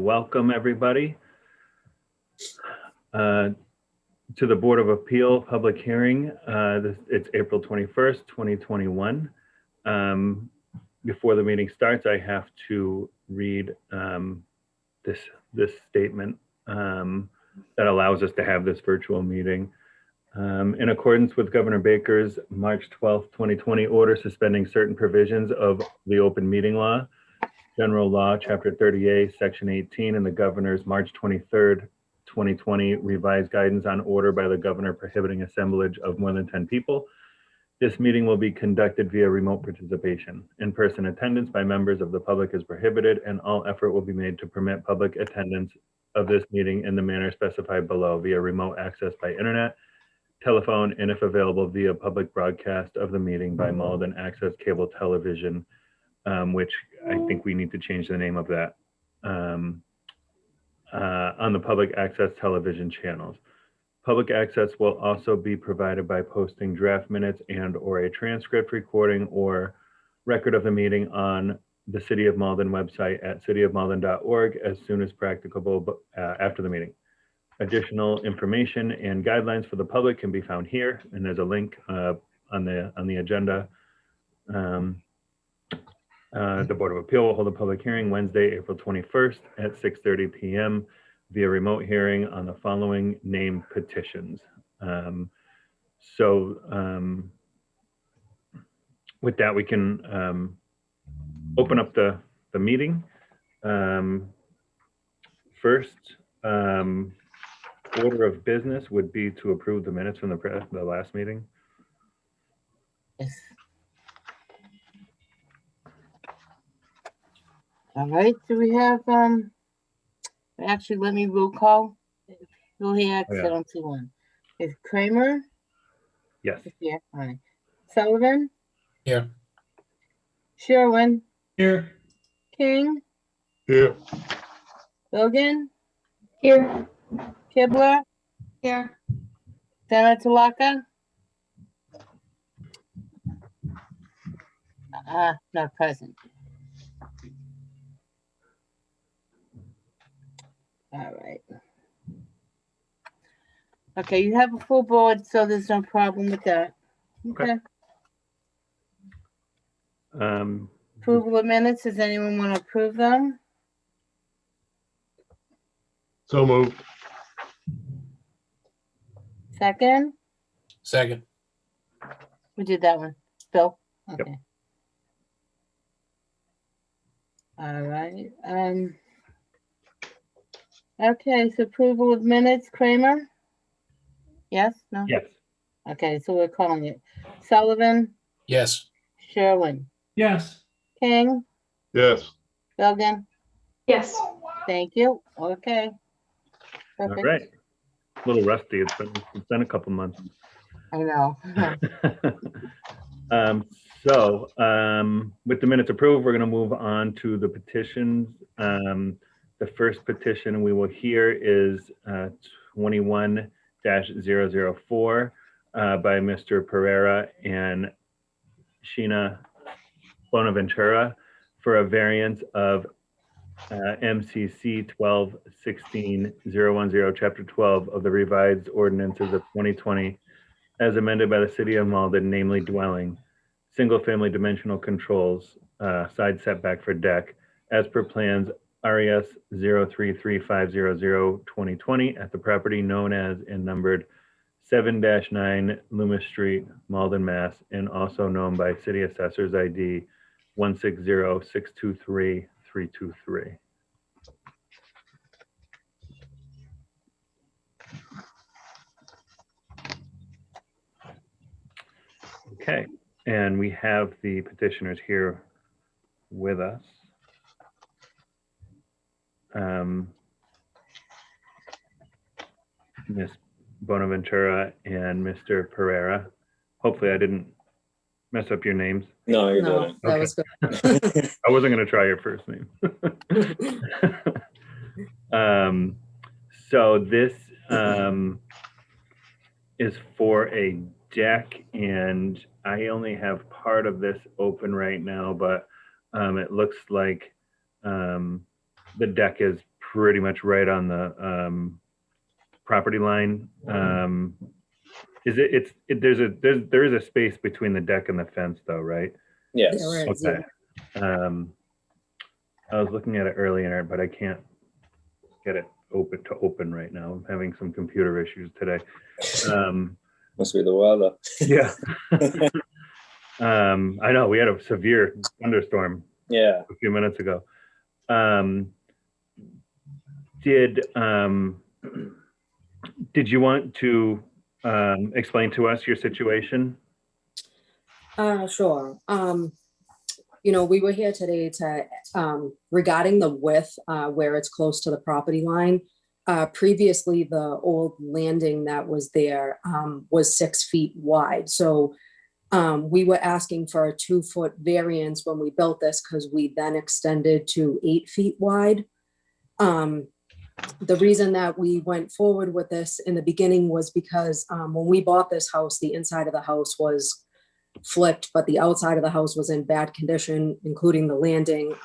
welcome everybody to the Board of Appeal public hearing. It's April 21st, 2021. Before the meeting starts, I have to read this statement that allows us to have this virtual meeting. In accordance with Governor Baker's March 12th, 2020 order suspending certain provisions of the open meeting law, General Law, Chapter 38, Section 18, and the Governor's March 23rd, 2020 revised guidance on order by the Governor prohibiting assemblage of more than 10 people. This meeting will be conducted via remote participation. In-person attendance by members of the public is prohibited, and all effort will be made to permit public attendance of this meeting in the manner specified below via remote access by internet, telephone, and if available via public broadcast of the meeting by Malden Access Cable Television, which I think we need to change the name of that, on the public access television channels. Public access will also be provided by posting draft minutes and or a transcript recording or record of the meeting on the City of Malden website at cityofmalden.org as soon as practicable after the meeting. Additional information and guidelines for the public can be found here, and there's a link on the agenda. The Board of Appeal will hold a public hearing Wednesday, April 21st at 6:30 p.m. via remote hearing on the following named petitions. With that, we can open up the meeting. First, order of business would be to approve the minutes from the last meeting. Yes. All right, do we have, actually, let me roll call. Who here? Oh, yeah. I don't see one. Is Kramer? Yes. Here. All right. Sullivan? Here. Sherwin? Here. King? Here. Logan? Here. Kibler? Here. Senator Talaka? Not present. All right. Okay, you have a full board, so there's no problem with that. Okay. Approval of minutes. Does anyone want to approve them? So moved. Second? Second. Who did that one? Bill? Yep. Okay. All right. Okay, so approval of minutes, Kramer? Yes? No? Yes. Okay, so we're calling it Sullivan, Yes. Sherwin, Yes. King, Yes. Logan. Yes. Thank you. Okay. All Perfect. right. A little rusty. It's been a couple months. I know. With the minutes approved, we're going to move on to the petitions. The first petition we will hear is 21-004 by Mr. Pereira and Sheena Bonaventura for a variance of MCC 12-16-010, Chapter 12 of the revised ordinances of 2020 as amended by the City of Malden, namely dwelling, single-family dimensional controls, side setback for deck, as per plans RES 033500-2020 at the property known as and numbered 7-9 Loomis Street, Malden, Mass, and also known by City Assessor's ID 160623323. Okay, and we have the petitioners here with us. Ms. Bonaventura and Mr. Pereira. Hopefully I didn't mess up your names. No, you're No, good. that was good. I wasn't going to try your first name. So this is for a deck, and I only have part of this open right now, but it looks like the deck is pretty much right on the property line. There is a space between the deck and the fence though, right? Yes. There is, Okay. I was looking at it earlier, but I can't get it open right now. I'm having some computer issues today. Must be the weather. Yeah. I know we had a severe thunderstorm Yeah. a few minutes ago. Did you want to explain to us your situation? Sure. We were here today to, regarding the width, where it's close to the property line. Previously, the old landing that was there was 6 feet wide. So we were asking for a 2-foot variance when we built this because we then extended to 8 feet wide. The reason that we went forward with this in the beginning was because when we bought this house, the inside of the house was flipped, but the outside of the house was in bad condition, including the landing.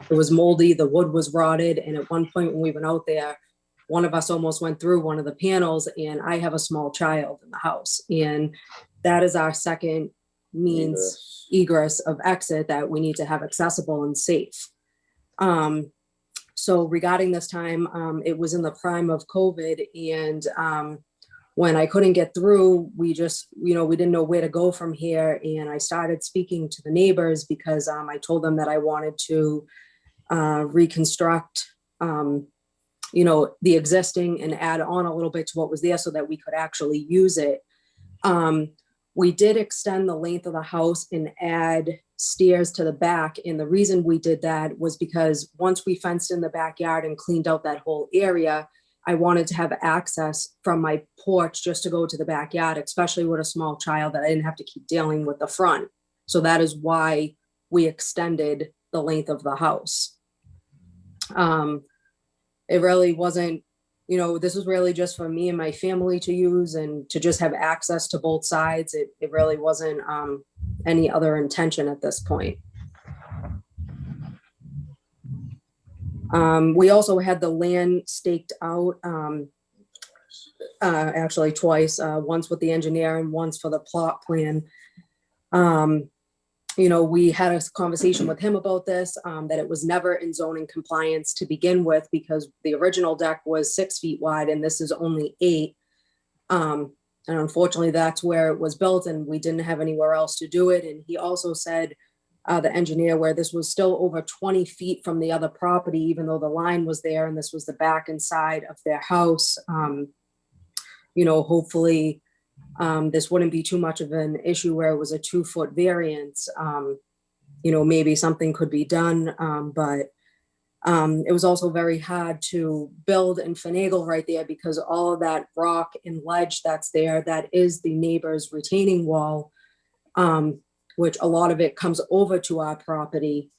It was moldy, the wood was rotted, and at one point when we went out there, one of us almost went through one of the panels, and I have a small child in the house, and that is our second means egress of exit that we need to have accessible and safe. So regarding this time, it was in the prime of COVID, and when I couldn't get through, we just, we didn't know where to go from here. And I started speaking to the neighbors because I told them that I wanted to reconstruct, the existing and add on a little bit to what was there so that we could actually use it. We did extend the length of the house and add stairs to the back. And the reason we did that was because once we fenced in the backyard and cleaned out that whole area, I wanted to have access from my porch just to go to the backyard, especially with a small child, that I didn't have to keep dealing with the front. So that is why we extended the length of the house. It really wasn't, this was really just for me and my family to use and to just have access to both sides. It really wasn't any other intention at this point. We also had the land staked out, actually twice, once with the engineer and once for the plot plan. We had a conversation with him about this, that it was never in zoning compliance to begin with because the original deck was 6 feet wide and this is only 8. And unfortunately, that's where it was built and we didn't have anywhere else to do it. And he also said, the engineer, where this was still over 20 feet from the other property, even though the line was there and this was the back and side of their house. Hopefully this wouldn't be too much of an issue where it was a 2-foot variance. Maybe something could be done, but it was also very hard to build and finagle right there because all of that rock and ledge that's there, that is the neighbor's retaining wall, which a lot of it comes over to our property,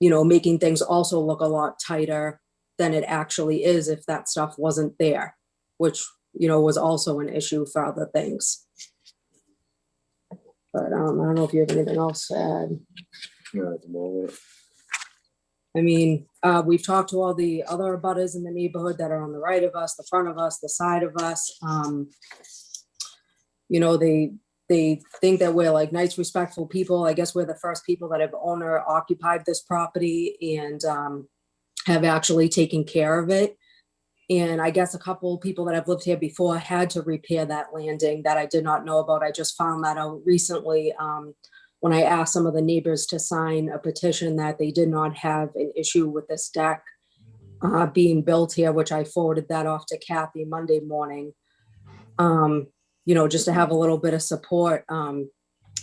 making things also look a lot tighter than it actually is if that stuff wasn't there, which, was also an issue for other things. But I don't know if you have anything else to add. No, at the moment. I mean, we've talked to all the other abutters in the neighborhood that are on the right of us, the front of us, the side of us. They think that we're like nice, respectful people. I guess we're the first people that have owner occupied this property and have actually taken care of it. And I guess a couple people that have lived here before had to repair that landing that I did not know about. I just found that out recently when I asked some of the neighbors to sign a petition that they did not have an issue with this deck being built here, which I forwarded that off to Kathy Monday morning. Just to have a little bit of support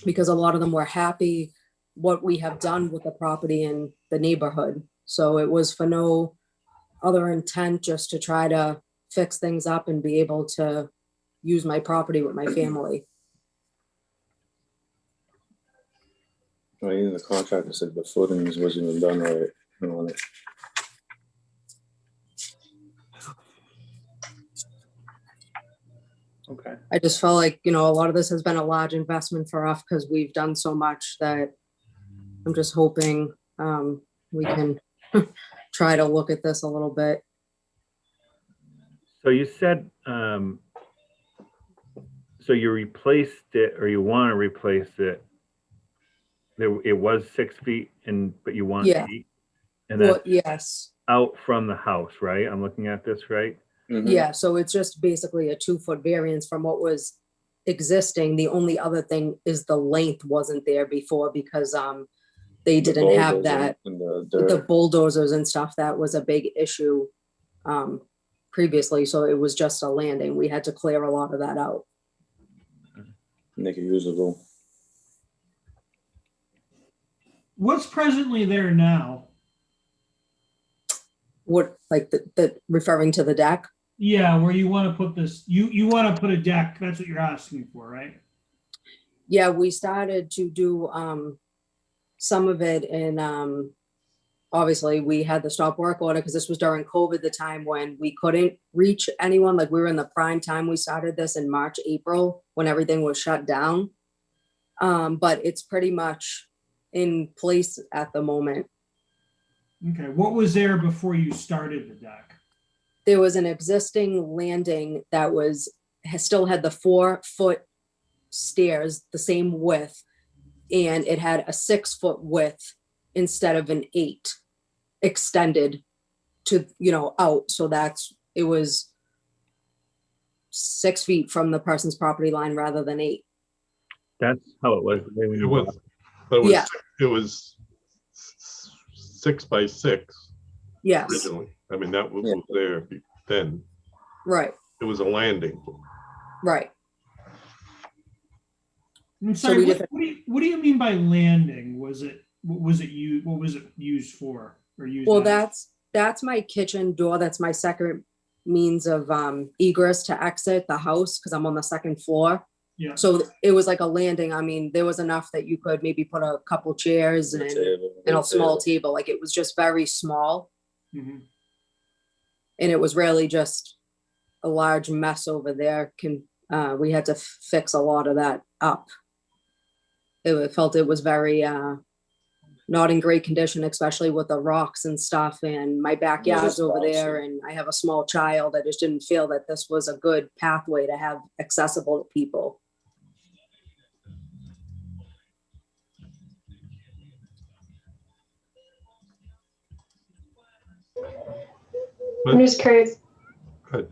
because a lot of them were happy what we have done with the property in the neighborhood. So it was for no other intent, just to try to fix things up and be able to use my property with my family. Well, even the contractor said the footings wasn't even done right on it. Okay. I just felt like, a lot of this has been a large investment for us because we've done so much that I'm just hoping we can try to look at this a little bit. So you said, so you replaced it, or you want to replace it. It was 6 feet but you want Yeah. 8? And Well, that's yes. out from the house, right? I'm looking at this, right? Mhm. Yeah, so it's just basically a 2-foot variance from what was existing. The only other thing is the length wasn't there before because they The didn't have boulders that. and the With the dirt. bulldozers and stuff, that was a big issue previously, so it was just a landing. We had to clear a lot of that out. Make it usable. What's presently there now? What, like the referring to the deck? Yeah, where you want to put this, you want to put a deck, that's what you're asking for, right? Yeah, we started to do some of it, and obviously we had the stop work order because this was during COVID, the time when we couldn't reach anyone. Like we were in the prime time. We started this in March, April, when everything was shut down. But it's pretty much in place at the moment. Okay, what was there before you started the deck? There was an existing landing that still had the 4-foot stairs, the same width, and it had a 6-foot width instead of an 8 extended to, out. So it was 6 feet from the person's property line rather than 8. That's how it was. The way when It you was, bought but it was, Yeah. it was 6 by 6 Yes, originally. I mean, that was Yeah. there then. right, It was a landing. right. I'm So sorry, we what, just- what do you mean by landing? What was it used for or used Well, as? that's my kitchen door. That's my second means of egress to exit the house because I'm on the second floor. Yeah, So it was like a landing. I mean, there was enough that you could maybe put a couple chairs The and table, a the small table. table. Like it was just very small. mhm. And it was really just a large mess over there. We had to fix a lot of that up. Felt it was very not in great condition, especially with the rocks and stuff, and my backyard's over there, and I have a small child. I just didn't feel that this was a good pathway to have accessible to people. I'm just curious. Good.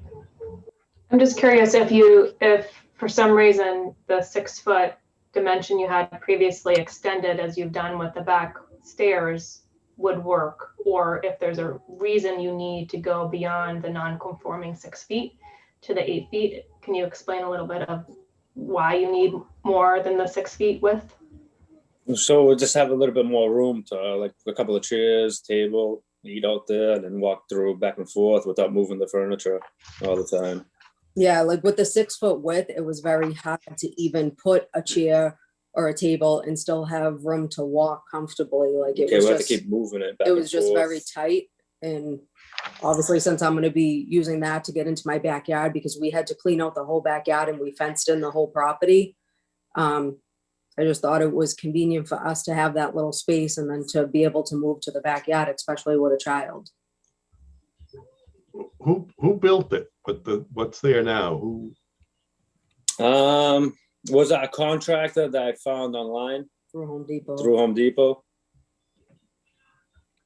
I'm just curious if for some reason the 6-foot dimension you had previously extended as you've done with the back stairs would work, or if there's a reason you need to go beyond the non-conforming 6 feet to the 8 feet. Can you explain a little bit of why you need more than the 6 feet width? So we'll just have a little bit more room to like a couple of chairs, table, eat out there, and then walk through back and forth without moving the furniture all the time. Yeah, like with the 6-foot width, it was very hard to even put a chair or a table and still have room to walk comfortably. Like it Okay, was we'll have to just, keep moving it back it and was just forth. very tight. And obviously, since I'm going to be using that to get into my backyard, because we had to clean out the whole backyard and we fenced in the whole property. I just thought it was convenient for us to have that little space and then to be able to move to the backyard, especially with a child. Who built it? What's there now? Who? Was that a contractor that I found online Through Home Depot. through Home Depot?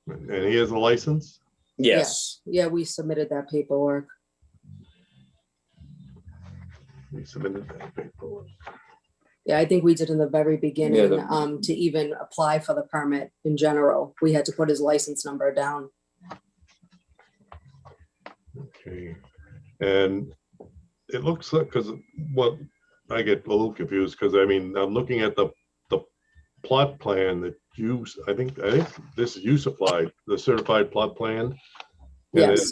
And he has a license? Yes. Yeah, we submitted that paperwork. He submitted that paperwork. Yeah, I think we did in the very beginning, the- to even apply for the permit in general. We had to put his license number down. Okay. And it looks like, because what I get a little confused, because I mean, I'm looking at the plot plan that I think this is you supplied, the certified plot plan. And Yes.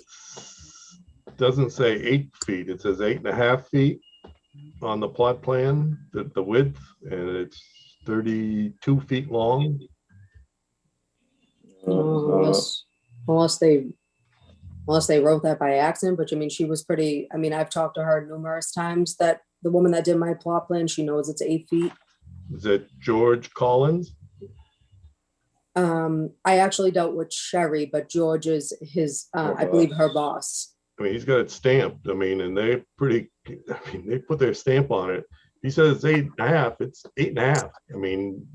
it doesn't say 8 feet, it says 8.5 feet on the plot plan, the width, and it's 32 feet long. Unless they wrote that by accident, but I mean, she was pretty, I mean, I've talked to her numerous times, that the woman that did my plot plan, she knows it's 8 feet. Is that George Collins? I actually dealt with Sherry, but George is his, I believe her boss. I mean, he's got it stamped. I mean, and they're pretty, I mean, they put their stamp on it. He says 8.5, it's 8.5. I mean,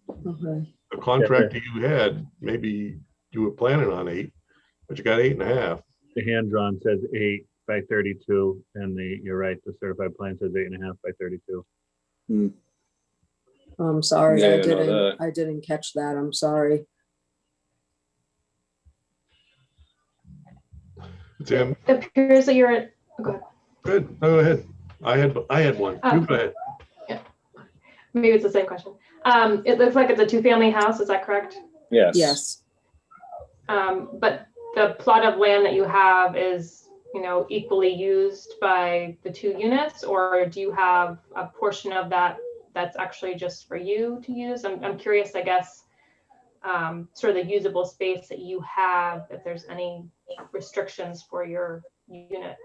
Okay. the contractor you had, maybe you were planning on 8, but you got 8.5. The hand drawn says 8 by 32, and you're right, the certified plan says 8.5 by 32. I'm sorry, Yeah, I know that. I didn't catch that. I'm sorry. Tim, It appears that you're at, go ahead. good, go ahead. I had one. You go ahead. Maybe it's the same question. It looks like it's a 2-family house, is that correct? Yes. Yes. But the plot of land that you have is, equally used by the 2 units, or do you have a portion of that that's actually just for you to use? I'm curious, I guess, sort of the usable space that you have, if there's any restrictions for your unit.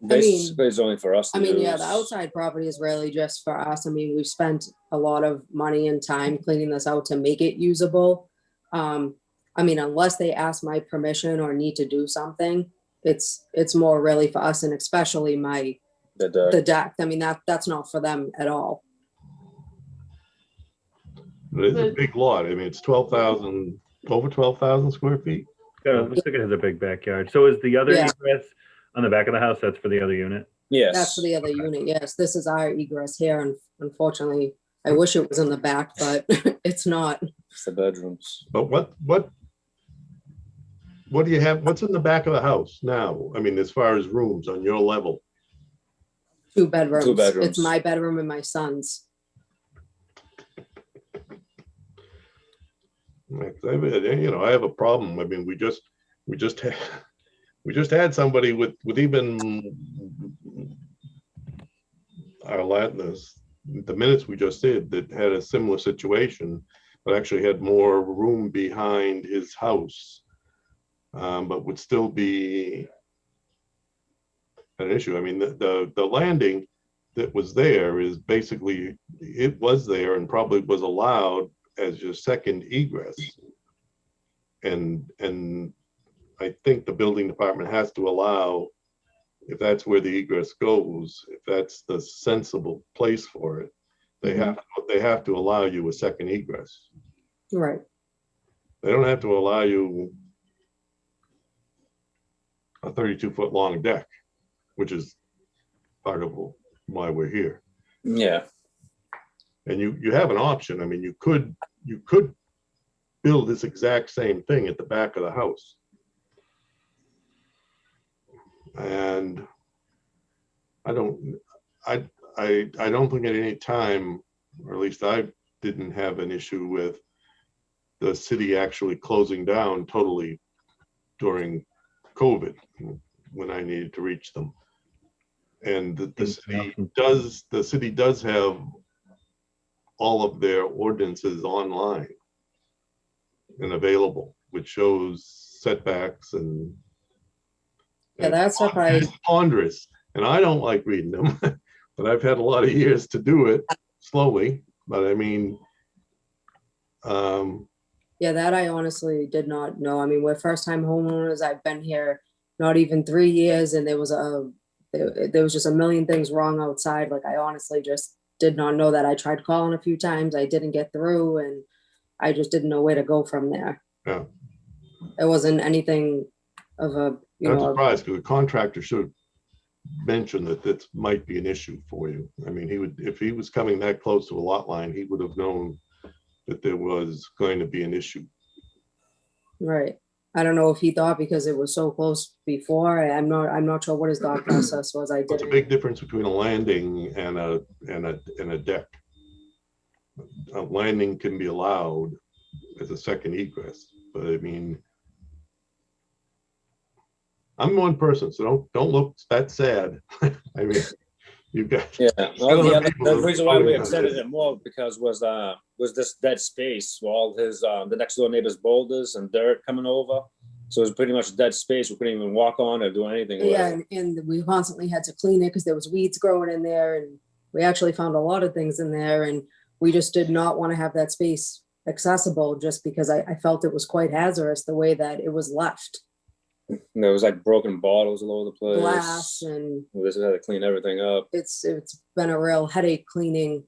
Basically, it's only for us to I mean, yeah, use. the outside property is really just for us. I mean, we've spent a lot of money and time cleaning this out to make it usable. I mean, unless they ask my permission or need to do something, it's more really for us, and especially the deck. I mean, that's not for them at all. It's a big lot. I mean, it's 12,000, over 12,000 square feet. Yeah, it looks like it has a big backyard. So is the other Yeah. egress on the back of the house, that's for the other unit? Yes. That's for the other unit. Yes, this is our egress here, and unfortunately, I wish it was in the back, but it's not. It's the bedrooms. But what do you have? What's in the back of the house now? I mean, as far as rooms on your level? 2 bedrooms. 2 bedrooms. It's my bedroom and my son's. I have a problem. I mean, we just had somebody with even our Latinus, the minutes we just did, that had a similar situation, but actually had more room behind his house, but would still be an issue. I mean, the landing that was there is basically, it was there and probably was allowed as your second egress. And I think the building department has to allow, if that's where the egress goes, if that's the sensible place for it, they have to allow you a second egress. Right. They don't have to allow you a 32-foot long deck, which is part of why we're here. Yeah. And you have an option. I mean, you could build this exact same thing at the back of the house. And I don't think at any time, or at least I didn't have an issue with the city actually closing down totally during COVID when I needed to reach them. And the city does have all of their ordinances online and available, which shows setbacks and That's stuff it's ponderous, and I don't like reading them, but I've had a lot of years to do it slowly. But I mean, yeah, that I honestly did not know. I mean, we're first-time homeowners. I've been here not even 3 years, and there was just a million things wrong outside. Like, I honestly just did not know that. I tried calling a few times. I didn't get through, and I just didn't know where to go from there. Yeah. It wasn't anything of a, I'm surprised, because the contractor should mention that this might be an issue for you. I mean, if he was coming that close to a lot line, he would have known that there was going to be an issue. Right. I don't know if he thought because it was so close before. I'm not sure what his thought process was. There's a big difference between a landing and a deck. A landing can be allowed as a second egress, but I mean, I'm one person, so don't look that sad. I mean, you've got. Yeah. Well, people the who reason why we voted on extended this. it more because was this dead space, all his the next door neighbor's boulders and dirt coming over. So it was pretty much dead space. We couldn't even walk on or do anything with Yeah, it. and we constantly had to clean it because there was weeds growing in there, and we actually found a lot of things in there, and we just did not want to have that space accessible just because I felt it was quite hazardous the way that it was left. And there was like broken bottles all over the place. Glass, and We just had to clean everything up. it's been a real headache cleaning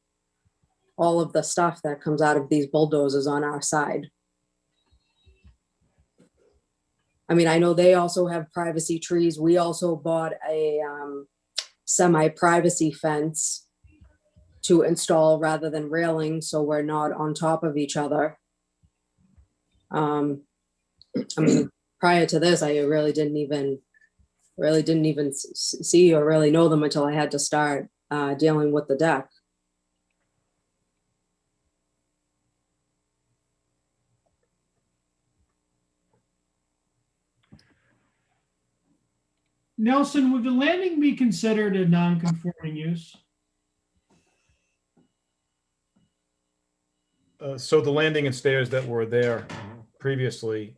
all of the stuff that comes out of these bulldozers on our side. I mean, I know they also have privacy trees. We also bought a semi-privacy fence to install rather than railing, so we're not on top of each other. I mean, prior to this, I really didn't even see or really know them until I had to start dealing with the deck. Nelson, would the landing be considered a non-conforming use? So the landing and stairs that were there previously,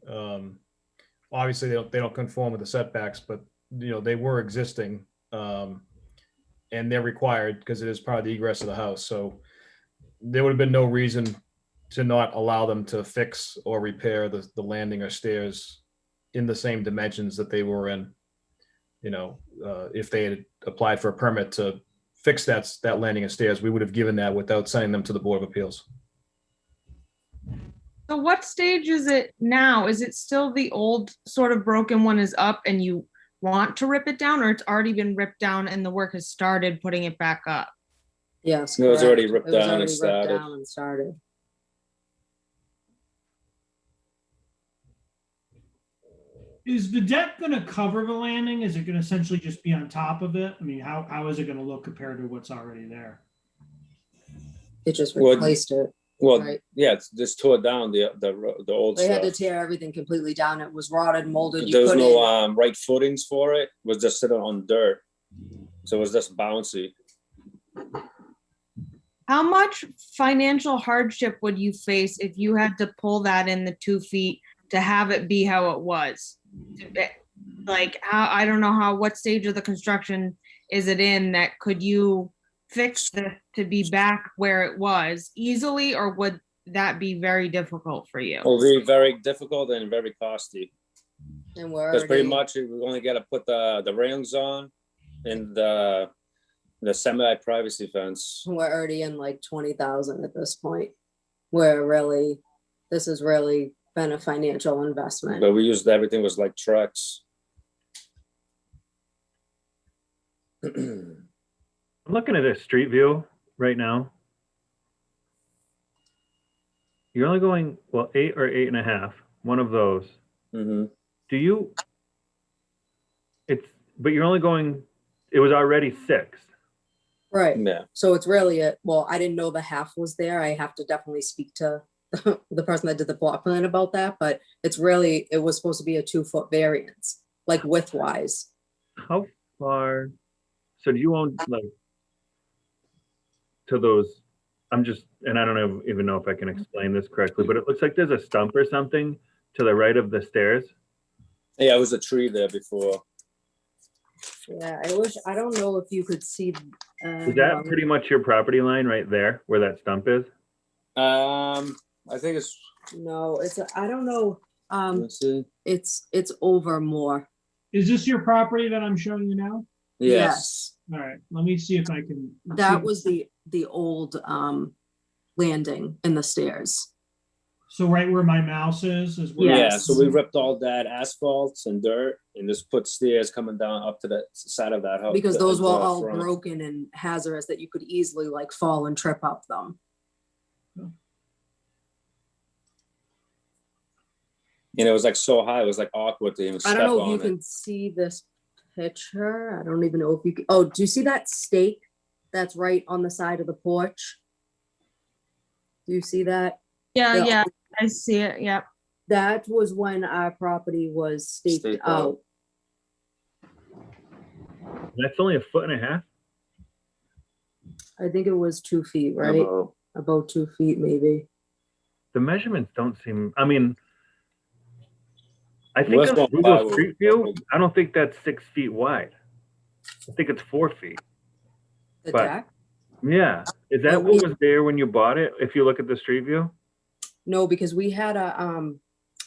obviously they don't conform with the setbacks, but they were existing, and they're required because it is part of the egress of the house. So there would have been no reason to not allow them to fix or repair the landing or stairs in the same dimensions that they were in. If they had applied for a permit to fix that landing and stairs, we would have given that without sending them to the Board of Appeals. So what stage is it now? Is it still the old sort of broken one is up and you want to rip it down, or it's already been ripped down and the work has started putting it back up? Yes. It was correct. already ripped It was down and already ripped started. down and started. Is the deck going to cover the landing? Is it going to essentially just be on top of it? I mean, how is it going to look compared to what's already there? It just Well, replaced it. Well, Right. yeah, it's just tore down the old They had to stuff. tear everything completely down. It was rotted, molded. There You was couldn't. no right footings for it. It was just sitting on dirt. So it was just bouncy. How much financial hardship would you face if you had to pull that in the 2 feet to have it be how it was? Like, how, I don't know what stage of the construction is it in, that could you fix this to be back where it was easily, or would that be very difficult for you? It will be very difficult and very costly. And we're Because pretty already, much we only got to put the railings on and the semi-privacy fence. we're already in like 20,000 at this point. This has really been a financial investment. But we used everything was like trucks. I'm looking at a street view right now. You're only going, well, 8 or 8.5, one of those. Mhm. But you're only going, it was already 6. Right. Yeah. So it's really I didn't know the half was there. I have to definitely speak to the person that did the plot plan about that, but it was supposed to be a 2-foot variance, like width-wise. How far, so do you own like to those, and I don't even know if I can explain this correctly, but it looks like there's a stump or something to the right of the stairs. Yeah, it was a tree there before. Yeah, I don't know if you could see. Is that pretty much your property line right there where that stump is? I think it's, No, I don't know. let's see. It's over more. Is this your property that I'm showing you now? Yes. All right, let me see if I can. That was the old landing in the stairs. So right where my mouse is where. Yeah, Yes. so we ripped all that asphalt and dirt and just put stairs coming down up to the side of that house. Because those were all front. broken and hazardous that you could easily like fall and trip up them. And it was like so high, it was like awkward to even I step don't know if on you it. can see this picture. I don't even know if you can. Oh, do you see that stake that's right on the side of the porch? Do you see that? Yeah, Yeah. yeah, I see it, yep. That was when our property was staked Staked out. out. That's only 1.5 feet. I think it was 2 feet, right? About 2 feet, maybe. The measurements don't seem, I mean, I Well, think that's on not Google plywood. Street View, I don't think that's 6 feet wide. I think it's 4 feet. The But- deck. Yeah, is that Well, what was there when you bought it? If you look at the street view? No, because we had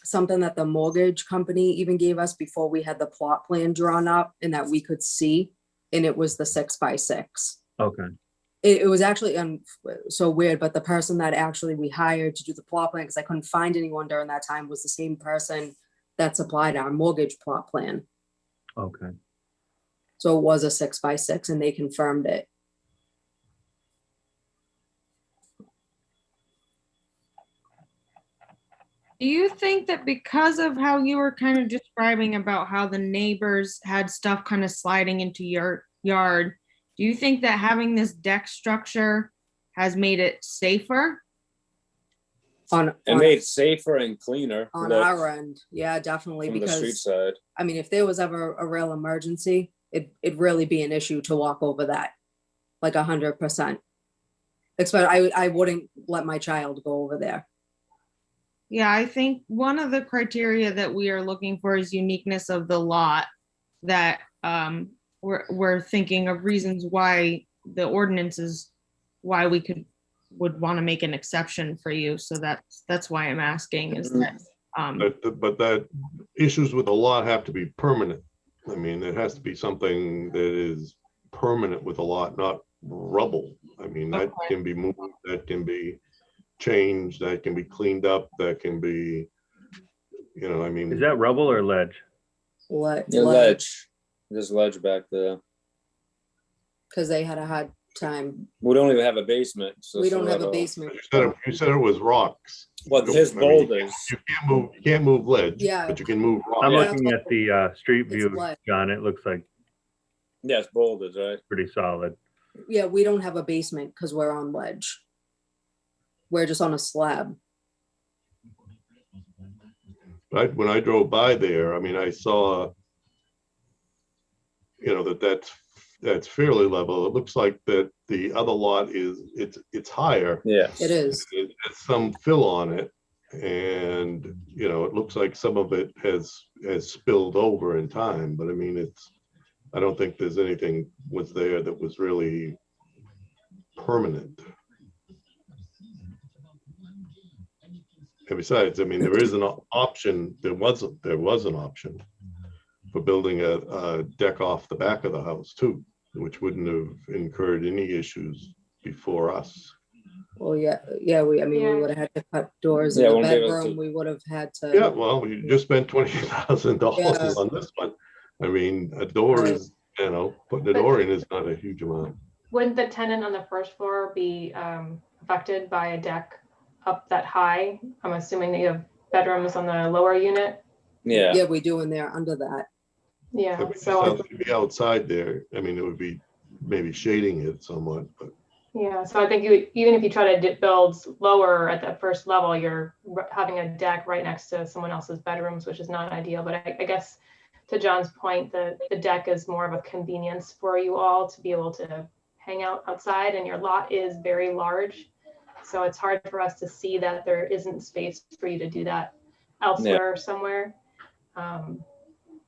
something that the mortgage company even gave us before we had the plot plan drawn up and that we could see, and it was the 6x6. Okay, It was actually so weird, but the person that actually we hired to do the plot plan, because I couldn't find anyone during that time, was the same person that supplied our mortgage plot plan. okay. So it was a 6x6 and they confirmed it. Do you think that because of how you were kind of describing about how the neighbors had stuff kind of sliding into your yard, do you think that having this deck structure has made it safer? It made it safer and cleaner. On look, our end, yeah, definitely, from the street because side. I mean, if there was ever a real emergency, it'd really be an issue to walk over that, like 100%. Especially, I wouldn't let my child go over there. Yeah, I think one of the criteria that we are looking for is uniqueness of the lot, that we're thinking of reasons why the ordinances, why we would want to make an exception for you. So that's why I'm asking is that. But that issues with the lot have to be permanent. I mean, it has to be something that is permanent with a lot, not rubble. I mean, that can be moved, that can be changed, that can be cleaned up, that can be, you know, I mean. Is that rubble or ledge? Ledge. There's ledge back there. Because they had a hard time. We don't even have a basement. So We it's don't have a level. basement. You said it was rocks. Well, his I mean, boulders. you can't move ledge, Yeah. but you can move I'm rocks. looking at the street It's view, ledge. John. It looks like Yes, boulders, right? pretty solid. Yeah, we don't have a basement because we're on ledge. We're just on a slab. When I drove by there, I mean, I saw, you know, that's fairly level. It looks like that the other lot it's higher. Yes. It is. It has some fill on it, and you know, it looks like some of it has spilled over in time. But I mean, I don't think there's anything was there that was really permanent. And besides, I mean, there is an option. There was an option for building a deck off the back of the house too, which wouldn't have incurred any issues before us. Well, yeah, we would have had to cut doors Yeah, in the won't be able bedroom. to- We would have had to. Yeah, well, we just spent $20,000 Yeah. on this one. I mean, a door Right. is, you know, putting a door in is not a huge amount. Wouldn't the tenant on the first floor be affected by a deck up that high? I'm assuming that you have bedrooms on the lower unit. Yeah. Yeah, we do in there under that. Yeah, If so, it'd be outside there, I mean, it would be maybe shading it somewhat, but yeah, so I think even if you try to build lower at that first level, you're having a deck right next to someone else's bedrooms, which is not ideal. But I guess to John's point, the deck is more of a convenience for you all to be able to hang out outside, and your lot is very large. So it's hard for us to see that there isn't space for you to do that elsewhere or somewhere.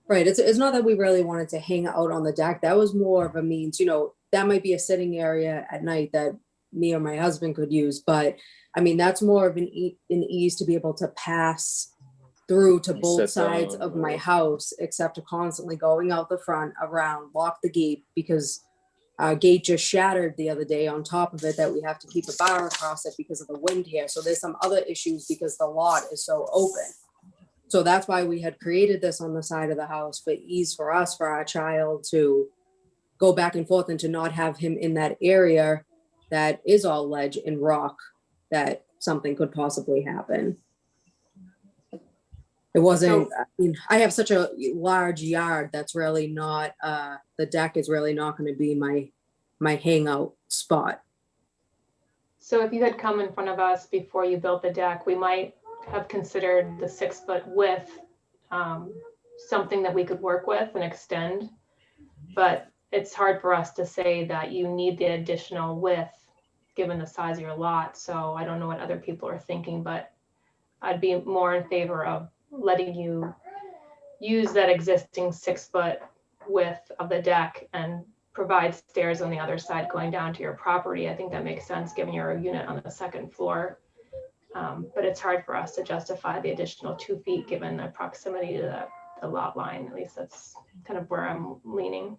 Right. It's not that we really wanted to hang out on the deck. That was more of a means, you know, that might be a sitting area at night that me or my husband could use. But I mean, that's more of an ease to be able to pass through to both Sit sides down, of my right. house, except constantly going out the front, around, lock the gate, because our gate just shattered the other day. On top of it, that we have to keep a bar across it because of the wind here. So there's some other issues because the lot is so open. So that's why we had created this on the side of the house for ease for us, for our child to go back and forth and to not have him in that area that is all ledge and rock, that something could possibly happen. It wasn't, I mean, I have such a large yard that's really not, the deck is really not going to be my hangout spot. So if you had come in front of us before you built the deck, we might have considered the 6-foot width something that we could work with and extend. But it's hard for us to say that you need the additional width given the size of your lot. So I don't know what other people are thinking, but I'd be more in favor of letting you use that existing 6-foot width of the deck and provide stairs on the other side going down to your property. I think that makes sense given your unit on the second floor. But it's hard for us to justify the additional 2 feet given the proximity to the lot line. At least that's kind of where I'm leaning.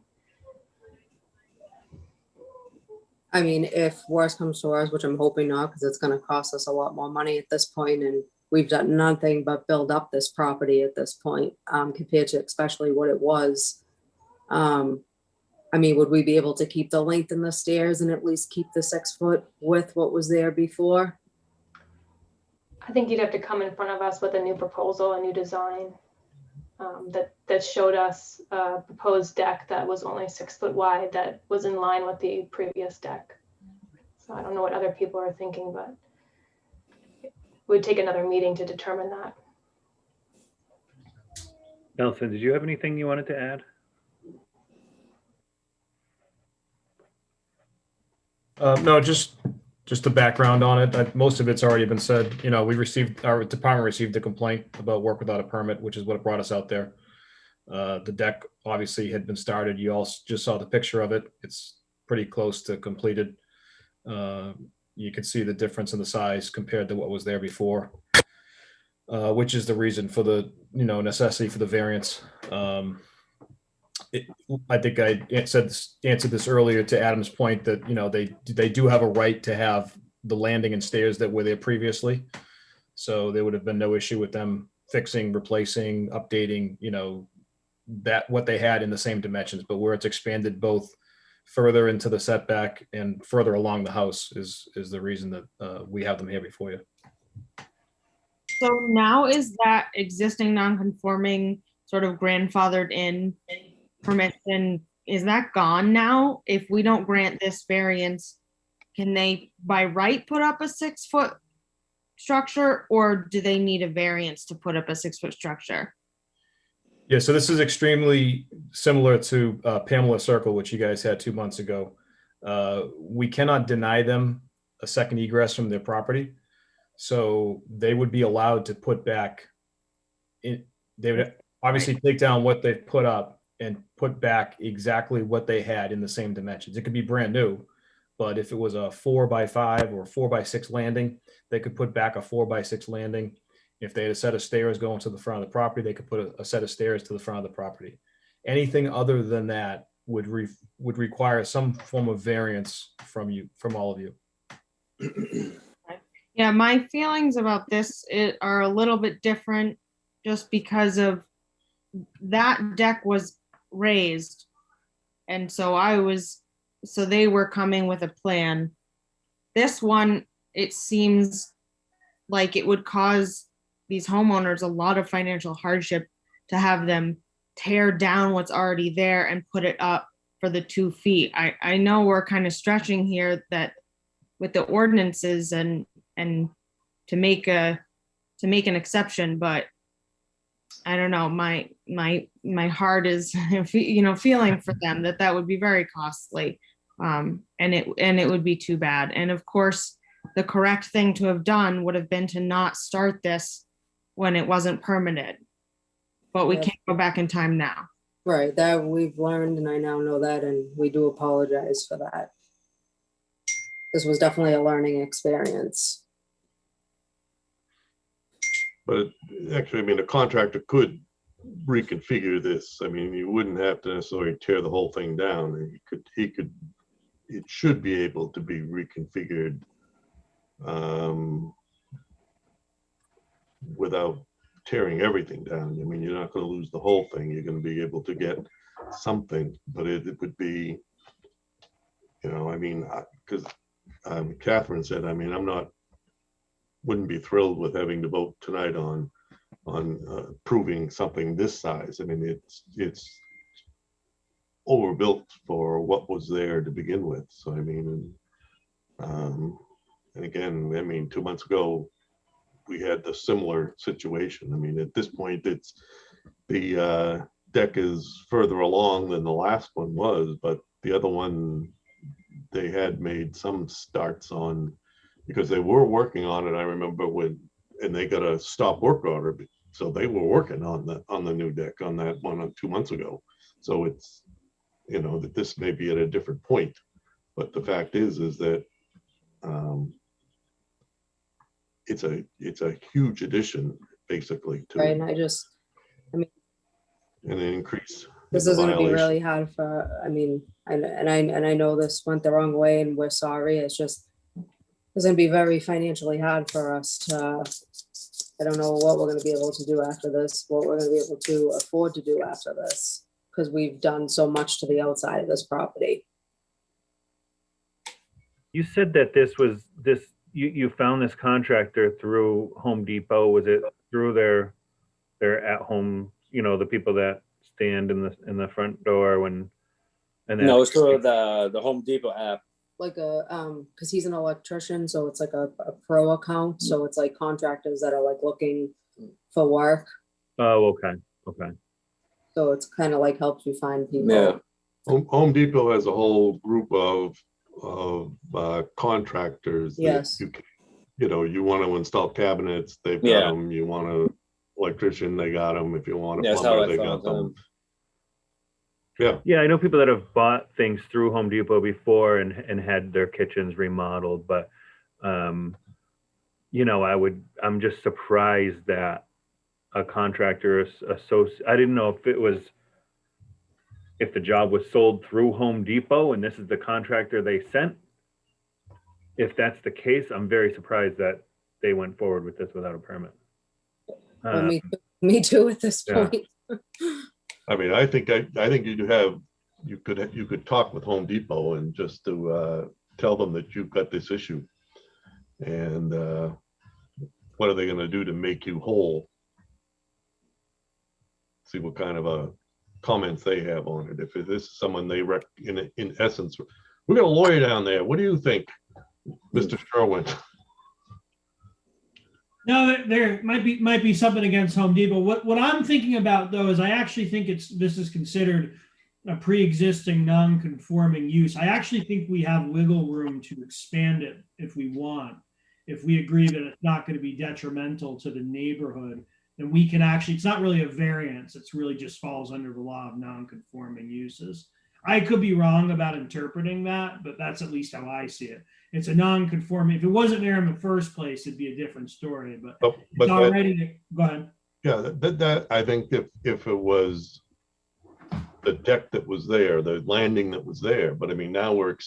I mean, if worse comes to worse, which I'm hoping not, because it's gonna cost us a lot more money at this point, and we've done nothing but build up this property at this point, compared to especially what it was. I mean, would we be able to keep the length in the stairs and at least keep the 6 foot with what was there before? I think you'd have to come in front of us with a new proposal, a new design that showed us a proposed deck that was only 6 foot wide, that was in line with the previous deck. So I don't know what other people are thinking, but it would take another meeting to determine that. Nelson, did you have anything you wanted to add? No, just the background on it. Most of it's already been said. You know, our department received a complaint about work without a permit, which is what brought us out there. The deck obviously had been started. You all just saw the picture of it. It's pretty close to completed. You can see the difference in the size compared to what was there before, which is the reason for the, necessity for the variance. I think I answered this earlier to Adam's point that, they do have a right to have the landing and stairs that were there previously. So there would have been no issue with them fixing, replacing, updating, that what they had in the same dimensions, but where it's expanded both further into the setback and further along the house is the reason that we have them here before you. So now is that existing non-conforming sort of grandfathered in permission, is that gone now? If we don't grant this variance, can they by right put up a 6 foot structure, or do they need a variance to put up a 6 foot structure? Yeah, so this is extremely similar to Pamela Circle, which you guys had 2 months ago. We cannot deny them a second egress from their property. So they would be allowed to put back, they would obviously take down what they've put up and put back exactly what they had in the same dimensions. It could be brand new, but if it was a 4x5 or 4x6 landing, they could put back a 4x6 landing. If they had a set of stairs going to the front of the property, they could put a set of stairs to the front of the property. Anything other than that would require some form of variance from all of you. Yeah, my feelings about this are a little bit different just because of that deck was raised. And so they were coming with a plan. This one, it seems like it would cause these homeowners a lot of financial hardship to have them tear down what's already there and put it up for the 2 feet. I know we're kind of stretching here that with the ordinances and to make an exception, but I don't know, my heart is, feeling for them that would be very costly. And it would be too bad. And of course, the correct thing to have done would have been to not start this when it wasn't permitted, but we can't go back in time now. Right, that we've learned, and I now know that, and we do apologize for that. This was definitely a learning experience. But actually, a contractor could reconfigure this. You wouldn't have to necessarily tear the whole thing down. It should be able to be reconfigured without tearing everything down. You're not going to lose the whole thing. You're going to be able to get something, but it would be, because Catherine said, wouldn't be thrilled with having to vote tonight on proving something this size. It's overbuilt for what was there to begin with. So and again, 2 months ago we had the similar situation. At this point, it's the deck is further along than the last one was, but the other one they had made some starts on, because they were working on it. I remember and they got a stop work order, so they were working on the new deck on that one 2 months ago. So it's, that this may be at a different point, but the fact is that it's a huge addition basically to, right? And and an increase. this in is gonna be violation. really hard for, I mean, and I know this went the wrong way and we're sorry. It's just, it's gonna be very financially hard for us to, I don't know what we're gonna be able to do after this, what we're gonna be able to afford to do after this, because we've done so much to the outside of this property. You said that you found this contractor through Home Depot. Was it through their at-home, the people that stand in the front door and then? No, it's through the Home Depot app. Like because he's an electrician, so it's like a pro account, so it's like contractors that are like looking for work. Oh, okay. So it's kind of like helps you find people. Yeah. Home Depot has a whole group of contractors. that Yes. You want to install cabinets, they've got Yeah. them. You want an electrician, they got them. If you want a That's how plumber, I they found got them. him. Yeah, Yeah, I know people that have bought things through Home Depot before and had their kitchens remodeled, but I'm just surprised that a contractor I didn't know if the job was sold through Home Depot and this is the contractor they sent. If that's the case, I'm very surprised that they went forward with this without a permit. Well, me too at this yeah. point. I mean, I think you could talk with Home Depot and just to tell them that you've got this issue, and what are they going to do to make you whole? See what kind of comments they have on it. If this is someone in essence, we got a lawyer down there. What do you think, Mr. Sherwin? No, there might be something against Home Depot. What I'm thinking about though is I actually think this is considered a pre-existing non-conforming use. I actually think we have wiggle room to expand it if we want. If we agree that it's not going to be detrimental to the neighborhood, then we can actually, it's not really a variance. It's really just falls under the law of non-conforming uses. I could be wrong about interpreting that, but that's at least how I see it. It's a non-conforming. If it wasn't there in the first place, it'd be a different story. But it's already. Go ahead. Yeah, that I think if it was the deck that was there, the landing that was there, but I mean now we're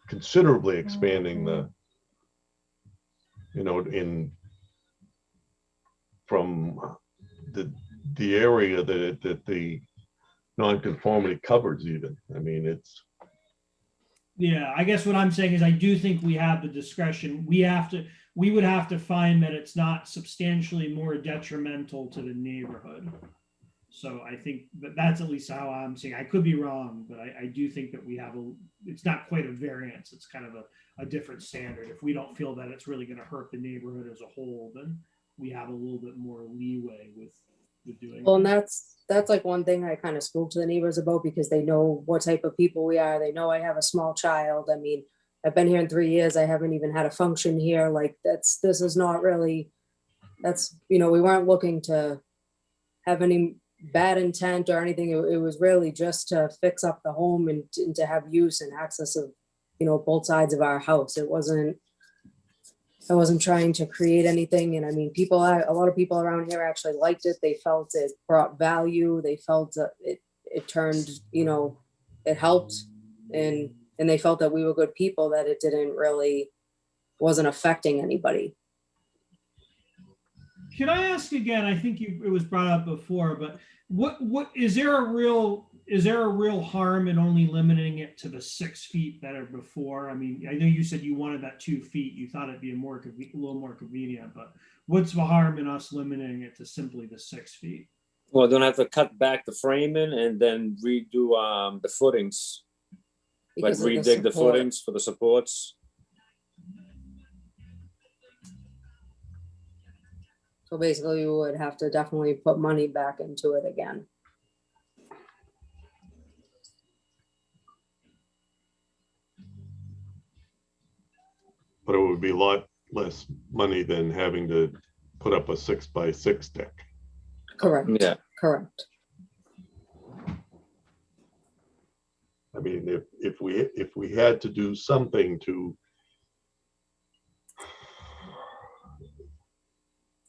considerably expanding from the area that the non-conformity covers even. I mean, it's. Yeah, I guess what I'm saying is I do think we have the discretion. We would have to find that it's not substantially more detrimental to the neighborhood. So I think that's at least how I'm seeing. I could be wrong, but I do think that we have it's not quite a variance. It's kind of a different standard. If we don't feel that it's really going to hurt the neighborhood as a whole, then we have a little bit more leeway with doing. Well, and that's like one thing I kind of spoke to the neighbors about because they know what type of people we are. They know I have a small child. I mean, I've been here in 3 years. I haven't even had a function here. Like this is not really, we weren't looking to have any bad intent or anything. It was really just to fix up the home and to have use and access of, both sides of our house. I wasn't trying to create anything. And I mean, a lot of people around here actually liked it. They felt it brought value. They felt that it turned, it helped. And they felt that we were good people, that it wasn't affecting anybody. Can I ask again? I think it was brought up before, but what is there a real harm in only limiting it to the 6 feet that are before? I mean, I know you said you wanted that 2 feet. You thought it'd be a little more convenient, but what's the harm in us limiting it to simply the 6 feet? Well, don't have to cut back the framing and then redo the footings, like Because of the redig the support. footings for the supports. So basically, we would have to definitely put money back into it again. But it would be a lot less money than having to put up a 6x6 deck. Correct. Yeah. Correct. I mean, if we had to do something to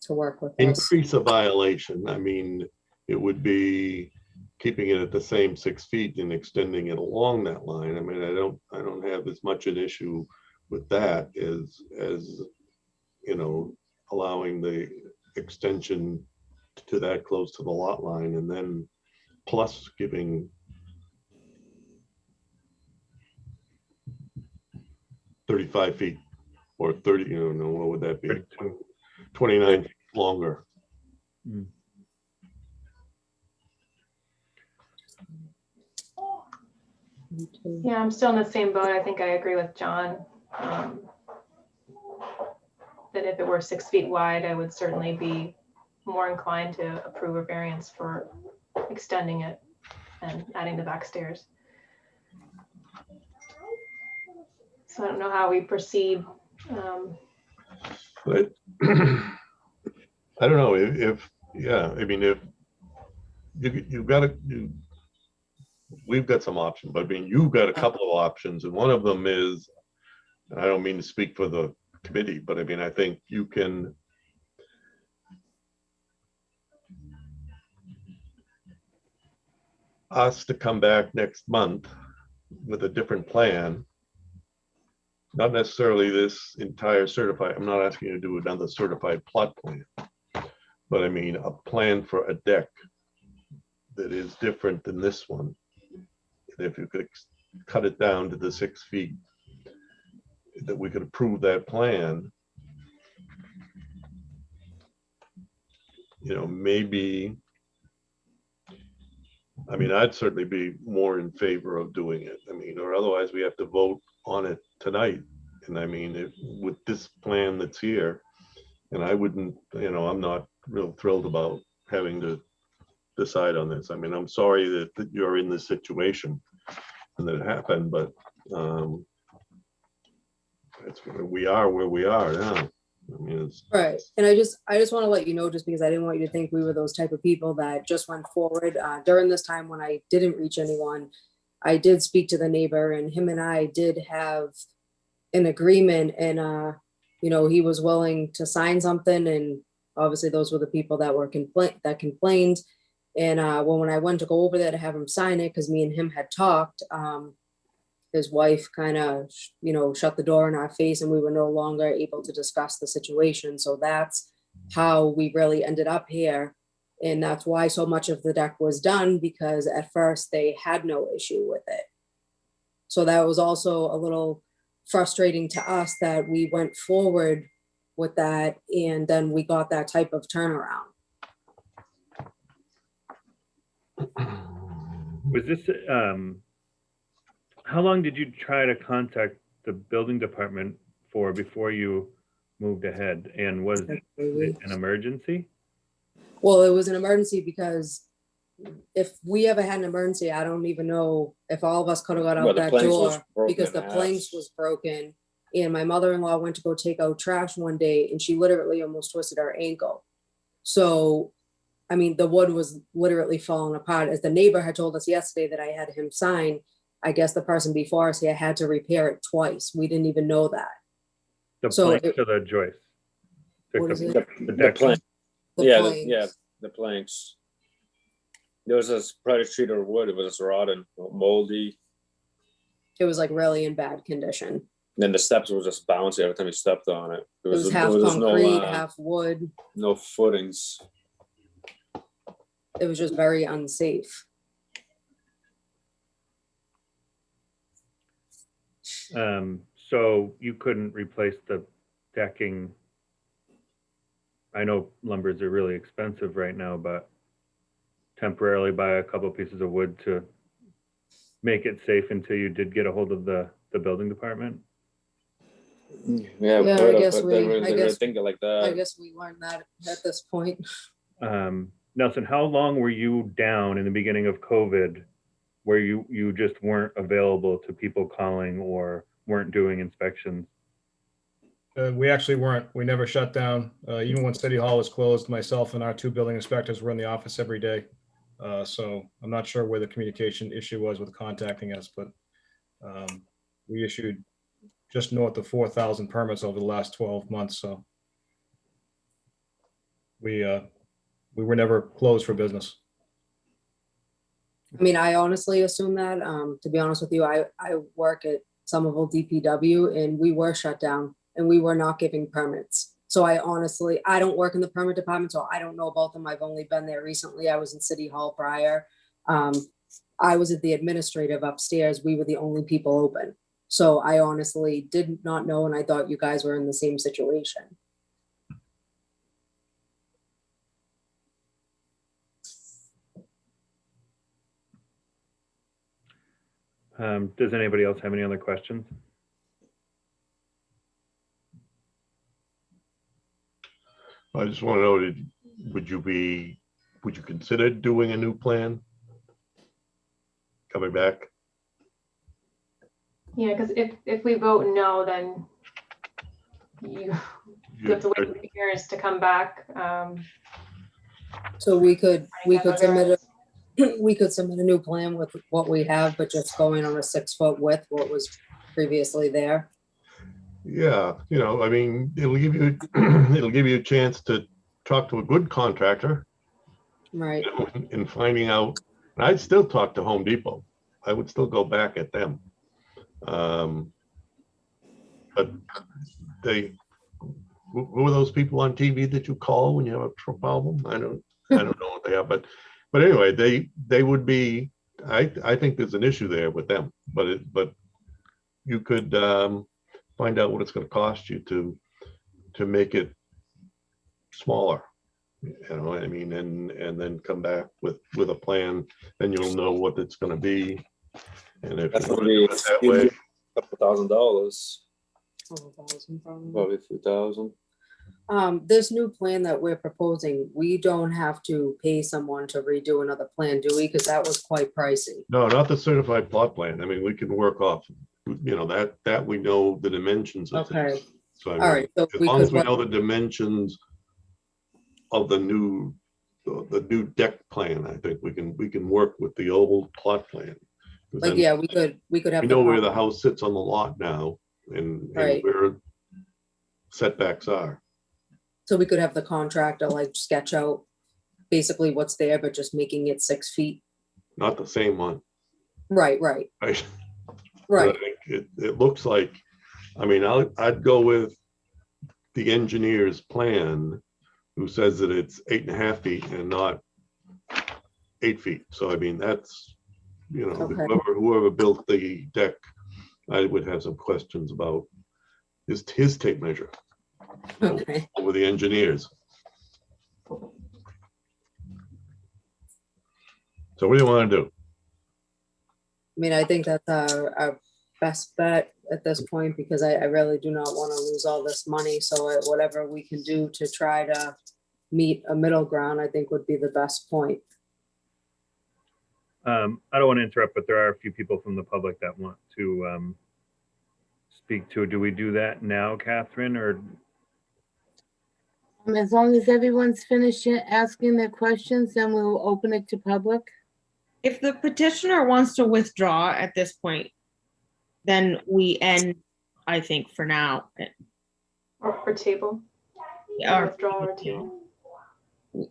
to work with us. increase a violation. I mean, it would be keeping it at the same 6 feet and extending it along that line. I mean, I don't have as much an issue with that as you know, allowing the extension to that close to the lot line, and then plus giving 35 feet or 30, you know, what would that be? 29 feet longer. Mm. Yeah, I'm still in the same boat. I think I agree with John. That if it were 6 feet wide, I would certainly be more inclined to approve a variance for extending it and adding the back stairs. So I don't know how we proceed. But I don't know if yeah, I mean, if you've got we've got some options, but I mean, you've got a couple of options, and one of them is, and I don't mean to speak for the committee, but I mean, I think you can ask to come back next month with a different plan. Not necessarily this entire certified, I'm not asking you to do another certified plot plan, but I mean, a plan for a deck that is different than this one. And if you could cut it down to the 6 feet, that we could approve that plan. You know, maybe, I mean, I'd certainly be more in favor of doing it. I mean, or otherwise we have to vote on it tonight. And I mean, with this plan that's here, and I wouldn't, you know, I'm not real thrilled about having to decide on this. I mean, I'm sorry that you're in this situation and that it happened, but we are where we are now. I mean, it's Right. And I just want to let you know, just because I didn't want you to think we were those type of people that just went forward. During this time when I didn't reach anyone, I did speak to the neighbor, and him and I did have an agreement, and you know, he was willing to sign something, and obviously those were the people that were complained. And when I went to go over there to have him sign it, because me and him had talked, his wife kind of, you know, shut the door in our face, and we were no longer able to discuss the situation. So that's how we really ended up here. And that's why so much of the deck was done, because at first they had no issue with it. So that was also a little frustrating to us that we went forward with that, and then we got that type of turnaround. Was this, how long did you try to contact the building department for before you moved ahead? And was it an emergency? Well, it was an emergency because if we ever had an emergency, I don't even know if all of us could have got Well, out the that planks was door, broken because the in planks half. was broken. And my mother-in-law went to go take out trash one day, and she literally almost twisted her ankle. So, I mean, the wood was literally falling apart. As the neighbor had told us yesterday that I had him sign, I guess the person before us here had to repair it twice. We didn't even know that. The So plank it- to the joist? What is it? The The deck? plank, The yeah, planks. the planks. There was this pretty sheet of wood, it was rotten, moldy. It was like really in bad condition. Then the steps were just bouncy every time you stepped on it. It was half there was concrete, half wood. no footings. It was just very unsafe. So you couldn't replace the decking? I know lumbers are really expensive right now, but temporarily buy a couple pieces of wood to make it safe until you did get a hold of the building department? Yeah, Yeah, I could have, guess but they we- were I guess- thinking like I that. guess we learned that at this point. Nelson, how long were you down in the beginning of COVID where you just weren't available to people calling or weren't doing inspections? We actually weren't. We never shut down. Even when City Hall was closed, myself and our 2 building inspectors were in the office every day. So I'm not sure where the communication issue was with contacting us, but we issued just north of 4,000 permits over the last 12 months. So We were never closed for business. I mean, I honestly assume that, to be honest with you, I work at Somerville DPW and we were shut down and we were not giving permits. So I don't work in the permit department, so I don't know about them. I've only been there recently. I was in City Hall prior. I was at the administrative upstairs. We were the only people open. So I honestly did not know, and I thought you guys were in the same situation. Does anybody else have any other questions? I just want to know, would you consider doing a new plan? Coming back? Yeah, because if we vote no, then you have to wait for years to come back. So we could submit variance. we could submit a new plan with what we have, but just going on a 6-foot width, what was previously there. Yeah, I mean, it'll give you a chance to talk to a good contractor Right. in finding out. I'd still talk to Home Depot. I would still go back at them. But who are those people on TV that you call when you have a problem? I don't know what they are, but anyway, they would be. I think there's an issue there with them, but you could find out what it's going to cost you to make it smaller. I mean, and then come back with a plan, then you'll know what it's going to be. And if That's you gonna want to be do it that way, $2,000, probably a few thousand. This new plan that we're proposing, we don't have to pay someone to redo another plan, do we? Because that was quite pricey. no, not the certified plot plan. I mean, we can work off, that we know the dimensions of Okay. things. So I All mean, right. So as we long as could we work- know the dimensions of the new deck plan, I think we can work with the old plot plan. 'Cause like, then yeah, we could have. we know where the house sits on the lot now and Right. where setbacks are. So we could have the contractor like sketch out basically what's there, but just making it 6 feet. Not the same one. Right. Right. Right. It looks like, I mean, I'd go with the engineer's plan who says that it's 8.5 feet and not 8 feet. So I mean, that's, Okay. whoever built the deck, I would have some questions about his tape measure Okay. over the engineers. So what do you want to do? I mean, I think that's our best bet at this point because I really do not want to lose all this money. So whatever we can do to try to meet a middle ground, I think would be the best point. I don't want to interrupt, but there are a few people from the public that want to speak to. Do we do that now, Catherine, or? As long as everyone's finished asking their questions, then we'll open it to public. If the petitioner wants to withdraw at this point, then we end, I think, for now. Or table. Or- Withdraw or table.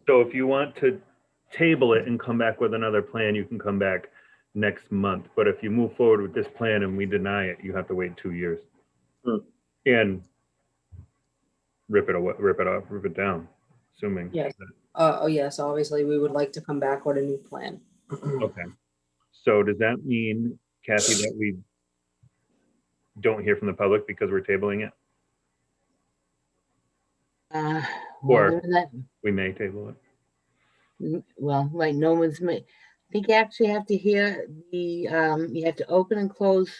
So if you want to table it and come back with another plan, you can come back next month. But if you move forward with this plan and we deny it, you have to wait 2 years. And rip it down, assuming. Yes. Oh, yes, obviously, we would like to come back with a new plan. Okay. So does that mean, Kathy, that we don't hear from the public because we're tabling it? Or we may table it. Well, right, no one's made. I think you actually have to hear you have to open and close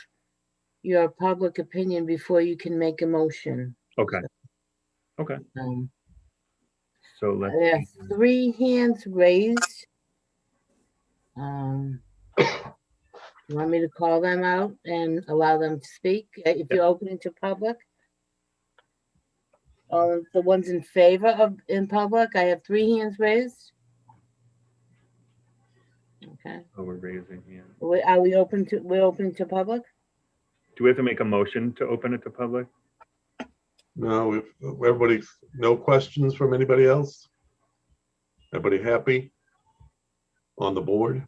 your public opinion before you can make a motion. Okay. Okay. So let's. There are 3 hands raised. You want me to call them out and allow them to speak if you're opening to public? The ones in favor of in public, I have 3 hands raised. Okay. Oh, we're raising hands. Are we open to, we're open to public? Do we have to make a motion to open it to public? No, everybody, no questions from anybody else? Everybody happy on the board?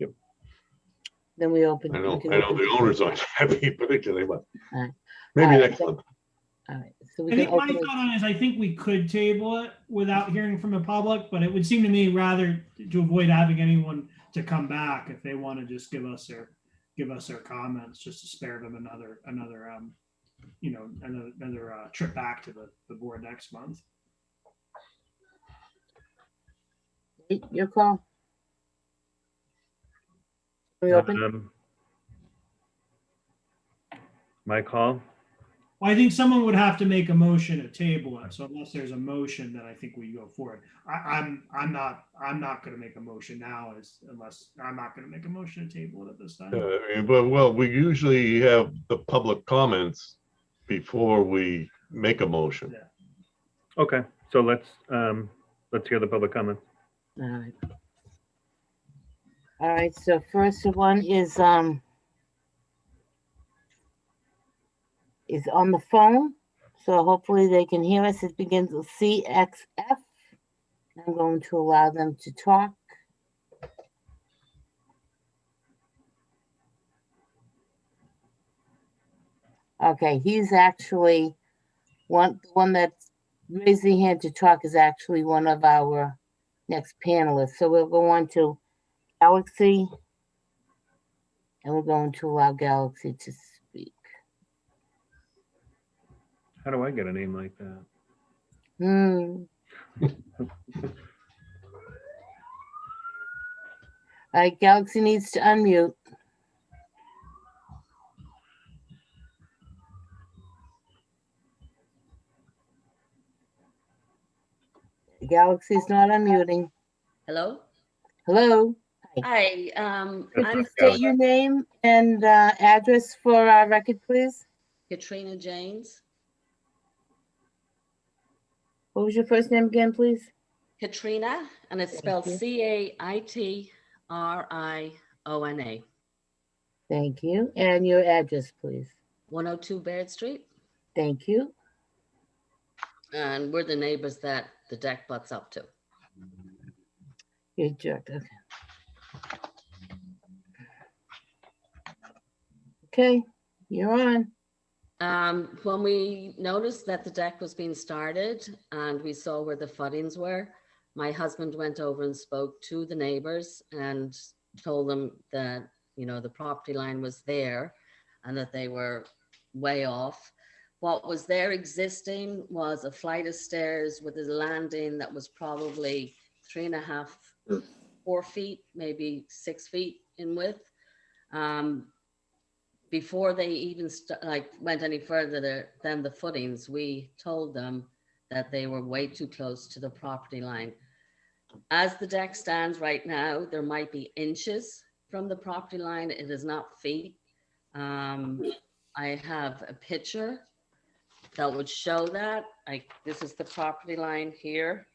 Then we open. I we know can the open- owners aren't happy particularly, but Alright. maybe Alright, next so- month. All right, so we I can think my open it. thought on it is I think we could table it without hearing from the public, but it would seem to me rather to avoid having anyone to come back if they want to just give us their comments, just to spare them another trip back to the board next month. Your call. We open? My call? Well, I think someone would have to make a motion to table it. So unless there's a motion, then I think we go forward. I'm not going to make a motion now, unless I'm not going to make a motion to table it at this time. Well, we usually have the public comments before we make a motion. Yeah. Okay, so let's hear the public comments. All right. All right, so first one is on the phone. So hopefully they can hear us. It begins with CXF. I'm going to allow them to talk. Okay, he's actually one that raised their hand to talk is actually one of our next panelists. So we'll go on to Galaxy. And we're going to allow Galaxy to speak. How do I get a name like that? All right, Galaxy needs to unmute. Galaxy's not unmuting. Hello. Hello. Hi. I'm State your name and address for our record, please. Katrina James. What was your first name again, please? Katrina, and it's spelled you. Caitriona. Thank you. And your address, please. 102 Baird Street. Thank you. And we're the neighbors that the deck butts up to. You jerk. Okay. Okay, you're on. When we noticed that the deck was being started and we saw where the footings were, my husband went over and spoke to the neighbors and told them that, you know, the property line was there and that they were way off. What was there existing was a flight of stairs with a landing that was probably 3.5, 4 feet, maybe 6 feet in width. Before they even went any further than the footings, we told them that they were way too close to the property line. As the deck stands right now, there might be inches from the property line. It is not feet. I have a picture that would show that. This is the property line here,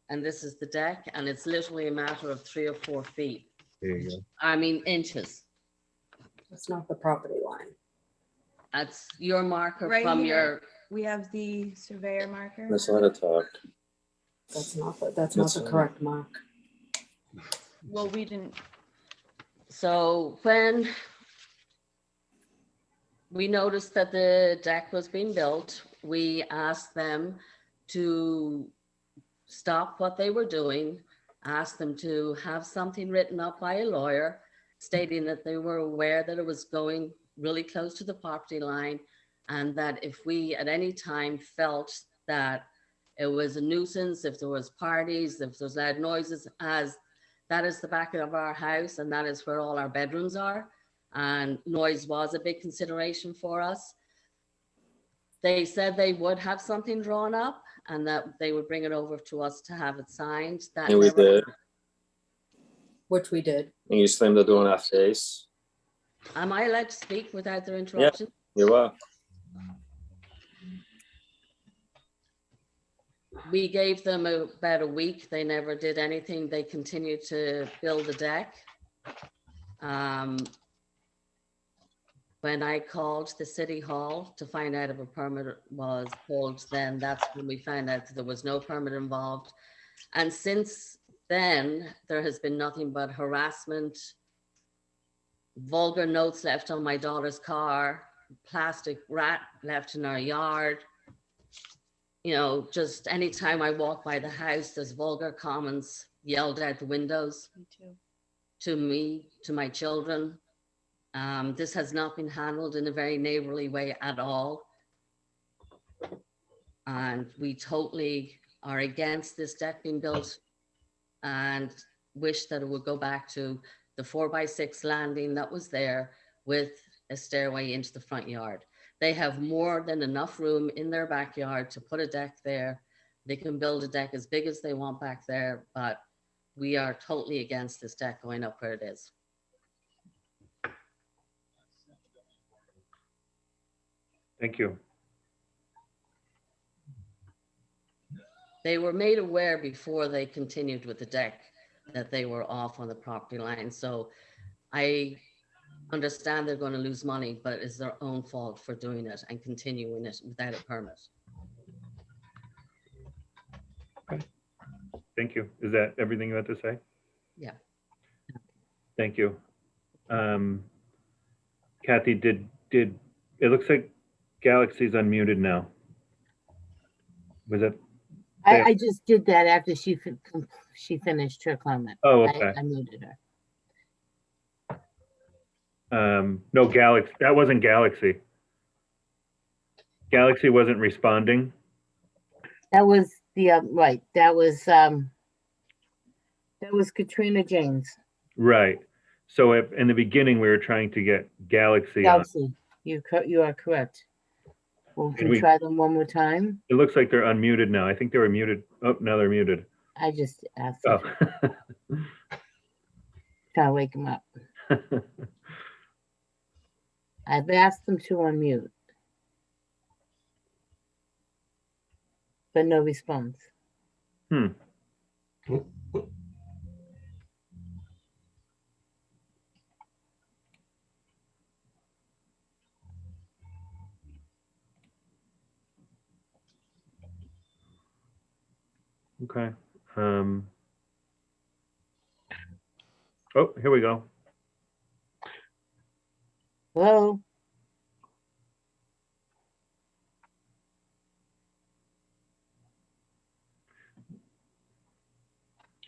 and this is the deck, and it's literally a matter of 3 or 4 feet. There you go. I mean, inches. That's not the property line. That's your marker Right from here. We have the surveyor marker. Let's let it talk. That's not the That's correct mark. Well, we didn't. So when we noticed that the deck was being built, we asked them to stop what they were doing, asked them to have something written up by a lawyer stating that they were aware that it was going really close to the property line, and that if we at any time felt that it was a nuisance, if there was parties, if there was loud noises, as that is the back of our house and that is where all our bedrooms are, and noise was a big consideration for us. They said they would have something drawn up and that they would bring it over to us to have it signed. That And we never did. happened. Which we did. And you slammed the door in our face. Am I allowed to speak without their interruption? You are. We gave them about a week. They never did anything. They continued to build the deck. When I called the city hall to find out if a permit was pulled, then that's when we found out that there was no permit involved. And since then there has been nothing but harassment, vulgar notes left on my daughter's car, plastic rat left in our yard. You know, just anytime I walk by the house, there's vulgar comments yelled out the windows to me, to my children. This has not been handled in a very neighborly way at all. And we totally are against this deck being built and wish that it would go back to the 4x6 landing that was there with a stairway into the front yard. They have more than enough room in their backyard to put a deck there. They can build a deck as big as they want back there, but we are totally against this deck going up where it is. Thank you. They were made aware before they continued with the deck that they were off on the property line. So I understand they're going to lose money, but it's their own fault for doing it and continuing it without a permit. Thank you. Is that everything you had to say? Yeah. Thank you. Kathy, did it looks like Galaxy's unmuted now. Was it? I just did that after she finished her comment. Oh, okay. I muted her. No, Galaxy. That wasn't Galaxy. Galaxy wasn't responding. That was the right. That was Katrina James. Right. So in the beginning, we were trying to get Galaxy on. Galaxy, you are correct. Well, Did can we- we try them one more time? It looks like they're unmuted now. I think they were muted. Oh, now they're muted. I just asked Oh. them, trying to wake them up. I've asked them to unmute. But no response. Okay. Oh, here we go. Hello?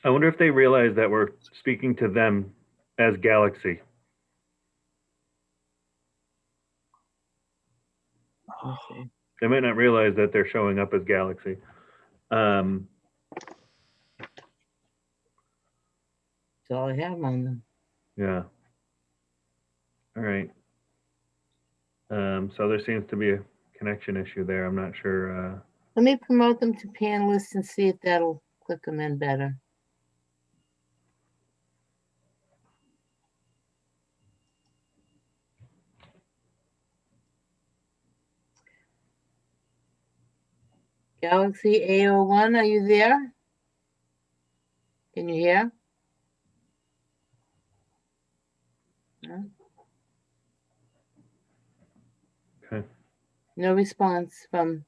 I wonder if they realize that we're speaking to them as Galaxy. Let's see. They might not realize that they're showing up as Galaxy. That's all I have on them. Yeah. All right. So there seems to be a connection issue there. I'm not sure. Let me promote them to panelists and see if that'll click them in better. Galaxy A01, are you there? Can you hear? No? Okay. No response from,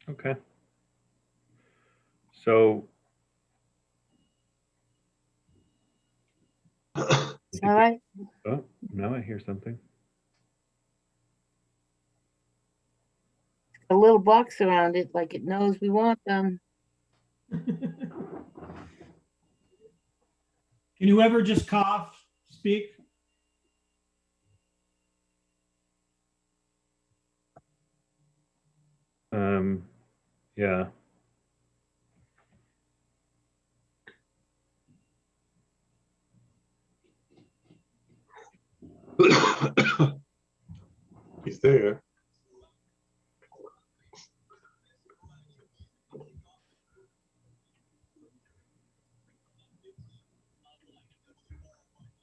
Okay. So. all right. Oh, now I hear something. A little box around it, like it knows we want them. Can whoever just cough, speak? Yeah. He's there.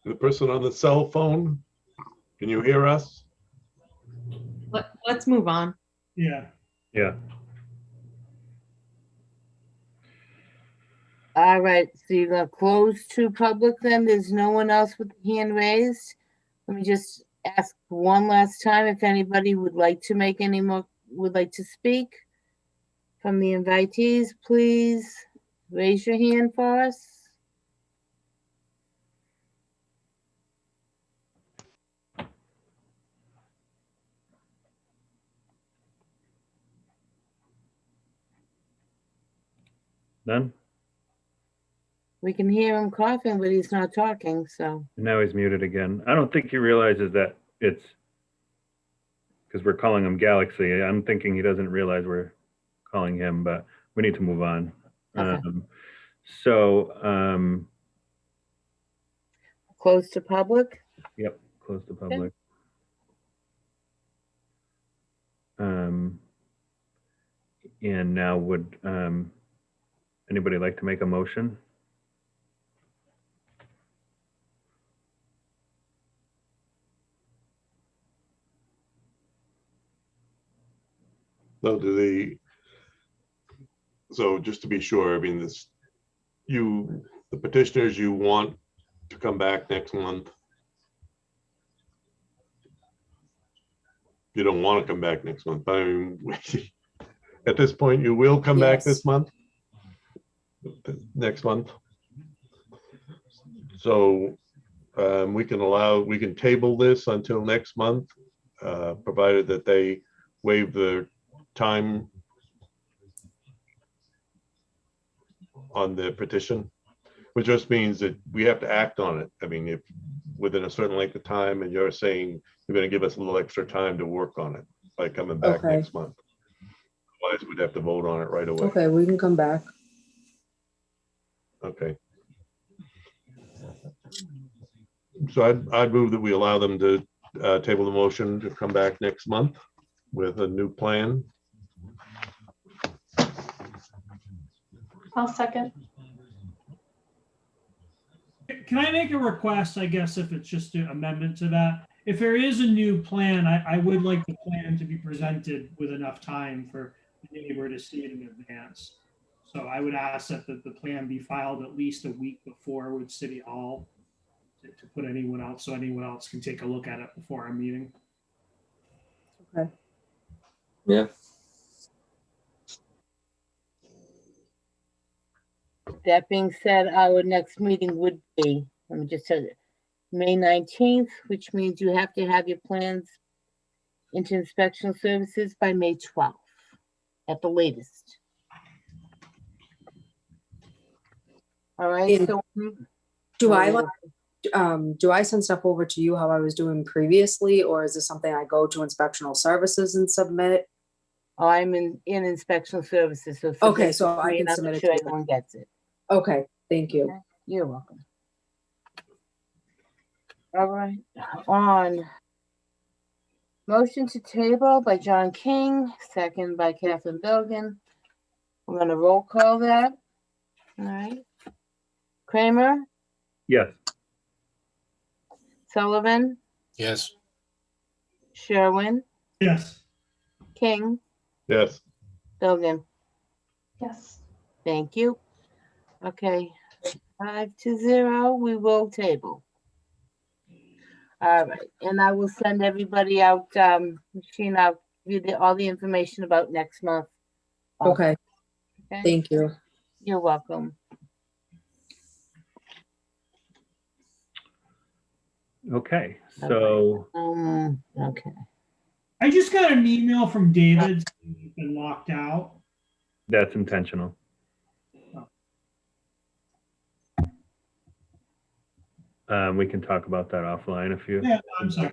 The person on the cell phone, can you hear us? Let's move on. Yeah. Yeah. All right, so you're gonna close to public then? There's no one else with the hand raised? Let me just ask one last time if anybody would like to make any more, would like to speak. from the invitees, please raise your hand for us. None? We can hear him coughing, but he's not talking, so. Now he's muted again. I don't think he realizes that it's because we're calling him Galaxy. I'm thinking he doesn't realize we're calling him, but we need to move on. Okay. So, Close to public? yep, close to public. And now would anybody like to make a motion? No, so just to be sure, I mean, the petitioners, you want to come back next month? You don't want to come back next month, but I mean, at this point, you will come back Yes. this month? Next month? So we can table this until next month, provided that they waive the time on the petition, which just means that we have to act on it. I mean, if within a certain length of time, and you're saying you're going to give us a little extra time to work on it by coming back Okay. next month. Otherwise, we'd have to vote on it right away. Okay, we can come back. Okay. So I'd move that we allow them to table the motion to come back next month with a new plan. I'll second. Can I make a request, I guess, if it's just an amendment to that? If there is a new plan, I would like the plan to be presented with enough time for the neighbor to see it in advance. So I would ask that the plan be filed at least a week before with City Hall to put anyone else, so anyone else can take a look at it before our meeting. Yeah. That being said, our next meeting would be, let me just tell you, May 19th, which means you have to have your plans into inspection services by May 12th at the latest. All right, And so. Do I send stuff over to you how I was doing previously, or is this something I go to inspectional services and submit? I'm in inspection services, so. Okay, submit so to I me can and I'll submit make it sure to you. everyone gets it. Okay, thank you. You're welcome. All right, on. Motion to table by John King, second by Catherine Bilgan. We're gonna roll call that. All right. Kramer, Yes. Sullivan, Yes. Sherwin, Yes. King, Yes. Bilgan. Yes. Thank you. Okay, 5-0, we will table. All right, and I will send everybody out, Sheena, I'll give you all the information about next month. Okay, Okay, thank you. you're welcome. Okay, so Okay, I just got an email from David saying he's been locked out. that's intentional. We can talk about that offline if you. Yeah, I'm sorry.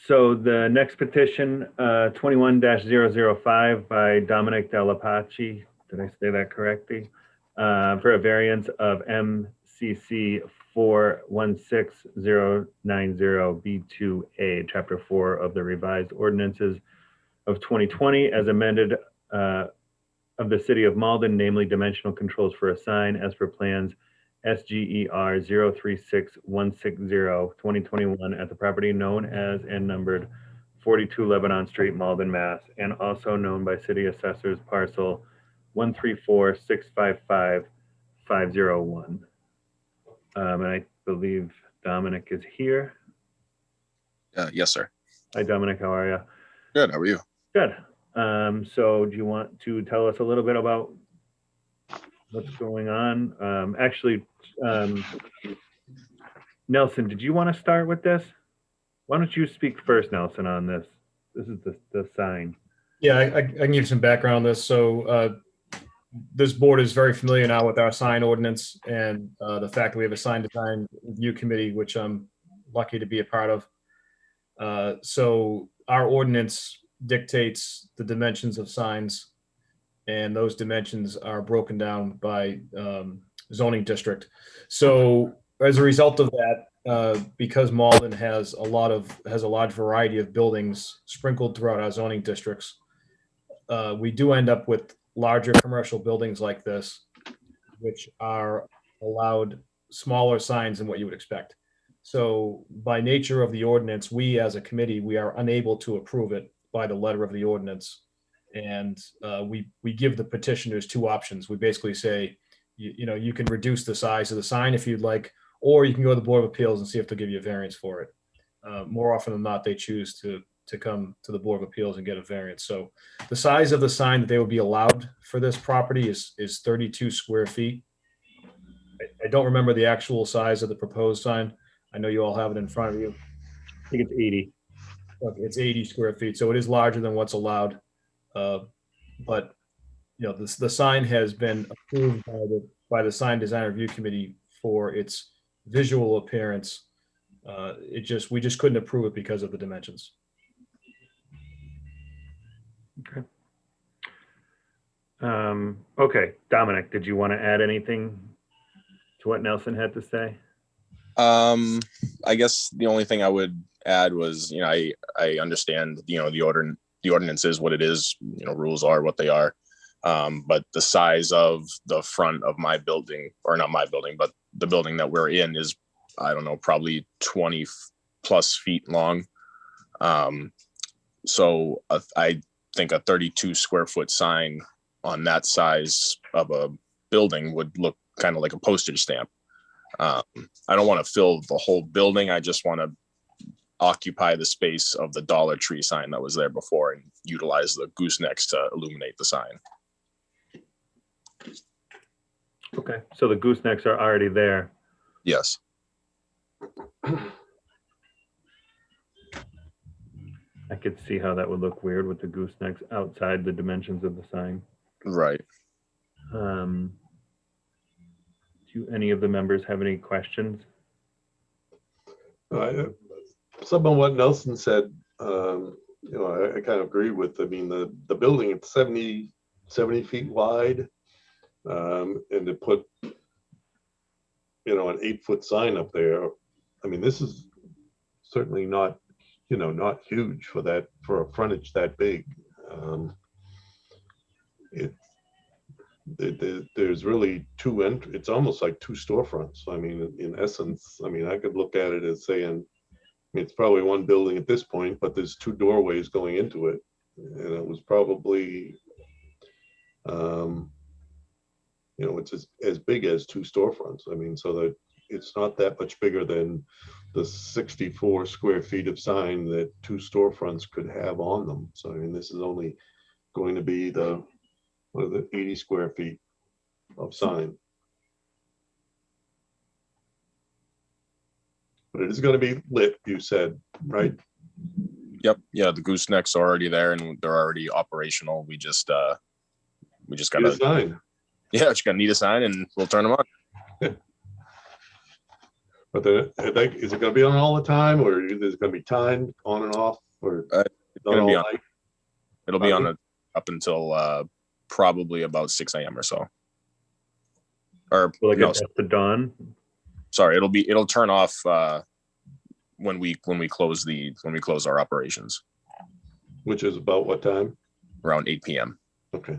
So the next petition, 21-005 by Domenic Della Pace, did I say that correctly? For a variance of MCC 416090B2A, Chapter 4 of the revised ordinances of 2020 as amended of the City of Malden, namely dimensional controls for a sign as per plans SGER-036160 2021 at the property known as and numbered 42 Lebanon Street, Malden, Mass, and also known by City Assessor's Parcel 134655501. And I believe Domenic is here. Yes, sir. Hi, Domenic. How are you? Good. How are you? Good. So do you want to tell us a little bit about what's going on? Actually, Nelson, did you want to start with this? Why don't you speak first, Nelson, on this? This is the sign. Yeah, I can give you some background on this. So this board is very familiar now with our sign ordinance and the fact that we have a sign design review committee, which I'm lucky to be a part of. So our ordinance dictates the dimensions of signs, and those dimensions are broken down by zoning district. So as a result of that, because Malden has a large variety of buildings sprinkled throughout our zoning districts, we do end up with larger commercial buildings like this, which are allowed smaller signs than what you would expect. So by nature of the ordinance, we as a committee, we are unable to approve it by the letter of the ordinance. And we give the petitioners two options. We basically say, you can reduce the size of the sign if you'd like, or you can go to the Board of Appeals and see if they'll give you a variance for it. More often than not, they choose to come to the Board of Appeals and get a variance. So the size of the sign that they would be allowed for this property is 32 square feet. I don't remember the actual size of the proposed sign. I know you all have it in front of you. I think it's 80. Okay, it's 80 square feet, so it is larger than what's allowed. But the sign has been approved by the sign design review committee for its visual appearance. We just couldn't approve it because of the dimensions. Okay. Okay, Dominic, did you want to add anything to what Nelson had to say? I guess the only thing I would add was, I understand, the ordinance is what it is, rules are what they are. But the size of the front of my building, or not my building, but the building that we're in is, I don't know, probably 20 plus feet long. So I think a 32 square foot sign on that size of a building would look kind of like a postage stamp. I don't want to fill the whole building. I just want to occupy the space of the Dollar Tree sign that was there before and utilize the goosenecks to illuminate the sign. Okay, so the goosenecks are already there. Yes. I could see how that would look weird with the goosenecks outside the dimensions of the sign. Right. Do any of the members have any questions? Some of what Nelson said, I kind of agree with. I mean, the building, it's 70 feet wide. And to put, an 8-foot sign up there, I mean, this is certainly not, not huge for a frontage that big. There's really it's almost like two storefronts. I mean, in essence, I could look at it as saying, it's probably one building at this point, but there's two doorways going into it. And it was probably, it's as big as two storefronts. I mean, so that it's not that much bigger than the 64 square feet of sign that two storefronts could have on them. So, I mean, this is only going to be the 80 square feet of sign. But it is going to be lit, you said, right? Yep. Yeah, the goosenecks are already there and they're already operational. We just gotta Need a sign. Yeah, just gotta need a sign and we'll turn them on. But is it going to be on all the time, or is it going to be timed on and off, or It's gonna be on. It'll be on up until probably about 6 a.m. or so. Or Like no, at the dawn? sorry, it'll turn off when we close our operations which is about what time? around 8 p.m. Okay.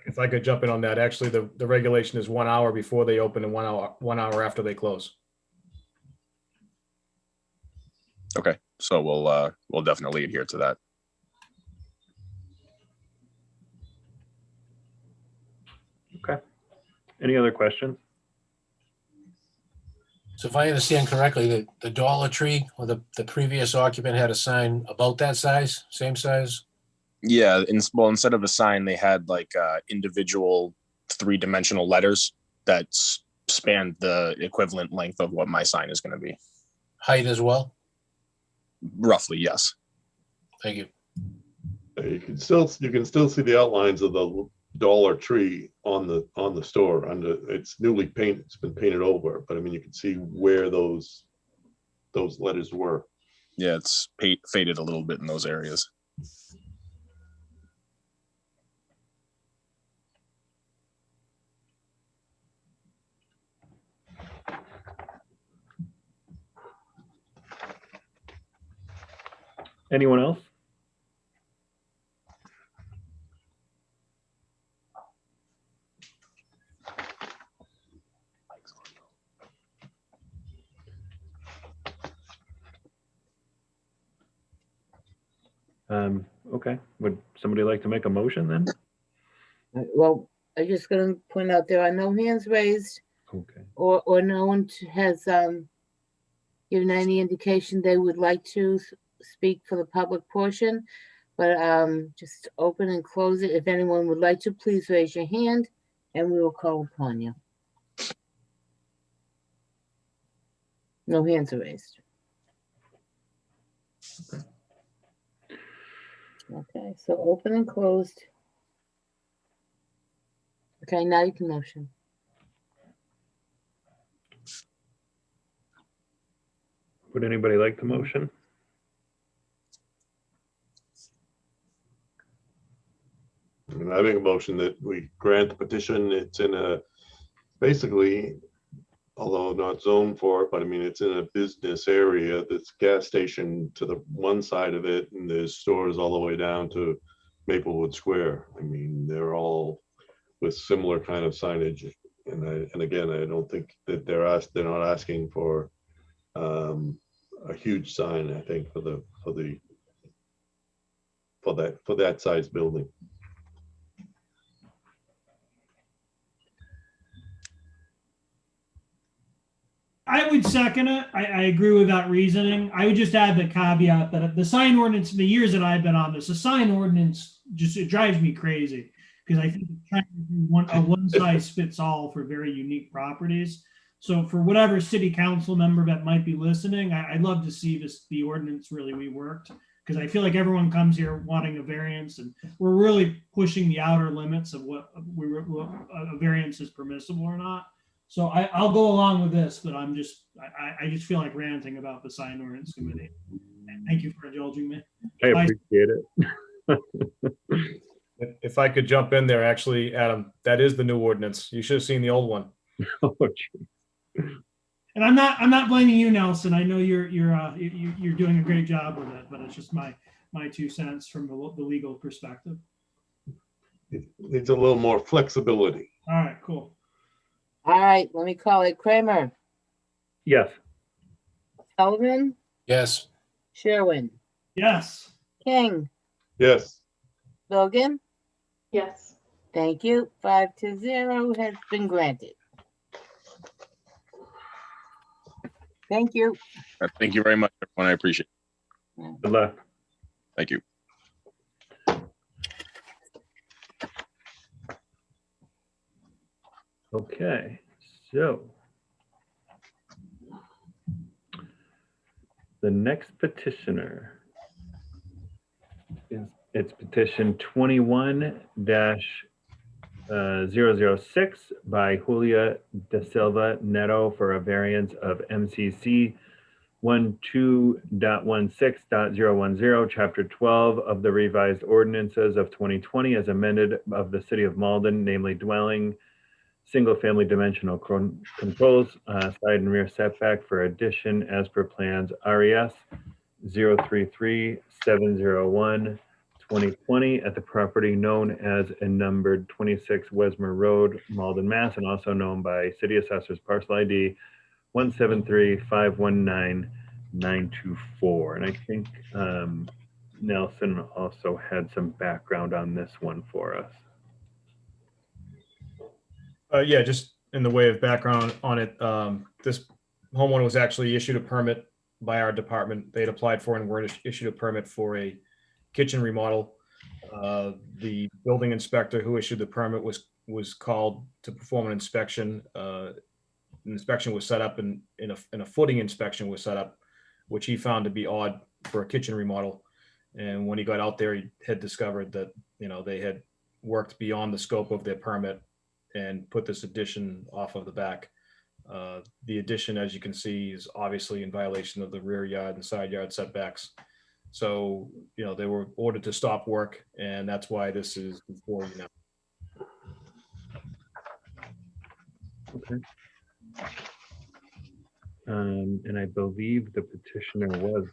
If I could jump in on that, actually, the regulation is 1 hour before they open and 1 hour after they close. Okay, so we'll definitely adhere to that. Okay. Any other questions? So if I understand correctly, the Dollar Tree or the previous occupant had a sign about that size, same size? Yeah, well, instead of a sign, they had like individual 3-dimensional letters that spanned the equivalent length of what my sign is going to be. Height as well? Roughly, yes. Thank you. You can still see the outlines of the Dollar Tree on the store. It's newly painted. It's been painted over, but I mean, you can see where those letters were. Yeah, it's faded a little bit in those areas. Anyone else? Okay, would somebody like to make a motion then? Well, I'm just gonna point out there are no hands raised Okay. or no one has given any indication they would like to speak for the public portion. But just open and close it. If anyone would like to, please raise your hand and we will call upon you. No hands are raised. Okay, so open and closed. Okay, now you can motion. Would anybody like to motion? And I make a motion that we grant the petition. It's in a, basically, although not zoned for it, but I mean, it's in a business area. That's gas station to the one side of it, and there's stores all the way down to Maplewood Square. I mean, they're all with similar kind of signage. And again, I don't think that they're not asking for a huge sign, I think, for that size building. I would second it. I agree with that reasoning. I would just add the caveat that the sign ordinance, the years that I've been on this, the sign ordinance just, it drives me crazy because I think it's trying to do a one size fits all for very unique properties. So for whatever city council member that might be listening, I'd love to see the ordinance really reworked, because I feel like everyone comes here wanting a variance and we're really pushing the outer limits of what a variance is permissible or not. So I'll go along with this, but I just feel like ranting about the sign ordinance committee. Thank you for indulging me. I appreciate it. If I could jump in there, actually, Adam, that is the new ordinance. You should have seen the old one. Oh, gee. And I'm not blaming you, Nelson. I know you're doing a great job with it, but it's just my 2 cents from the legal perspective. It needs a little more flexibility. All right, cool. All right, let me call it. Kramer, Yes. Sullivan, Yes. Sherwin, Yes. King, Yes. Logan. Yes. Thank you. 5-0 has been granted. Thank you. Thank you very much, everyone. I appreciate it. Good luck. Thank you. Okay, so the next petitioner it's petition 21-006 by Julia Da Silva Neto for a variance of MCC 12.16.010, Chapter 12 of the revised ordinances of 2020 as amended of the City of Malden, namely dwelling, single-family dimensional controls, side and rear setback for addition as per plans RES 033701 2020 at the property known as and numbered 26 Wesmer Road, Malden, Mass, and also known by City Assessor's Parcel ID 173519924. And I think Nelson also had some background on this one for us. Yeah, just in the way of background on it, this homeowner was actually issued a permit by our department. They'd applied for and were issued a permit for a kitchen remodel. The building inspector who issued the permit was called to perform an inspection. An inspection was set up and a footing inspection was set up, which he found to be odd for a kitchen remodel. And when he got out there, he had discovered that, they had worked beyond the scope of their permit and put this addition off of the back. The addition, as you can see, is obviously in violation of the rear yard and side yard setbacks. So, they were ordered to stop work, and that's why this is before you now. Okay. And I believe the petitioner was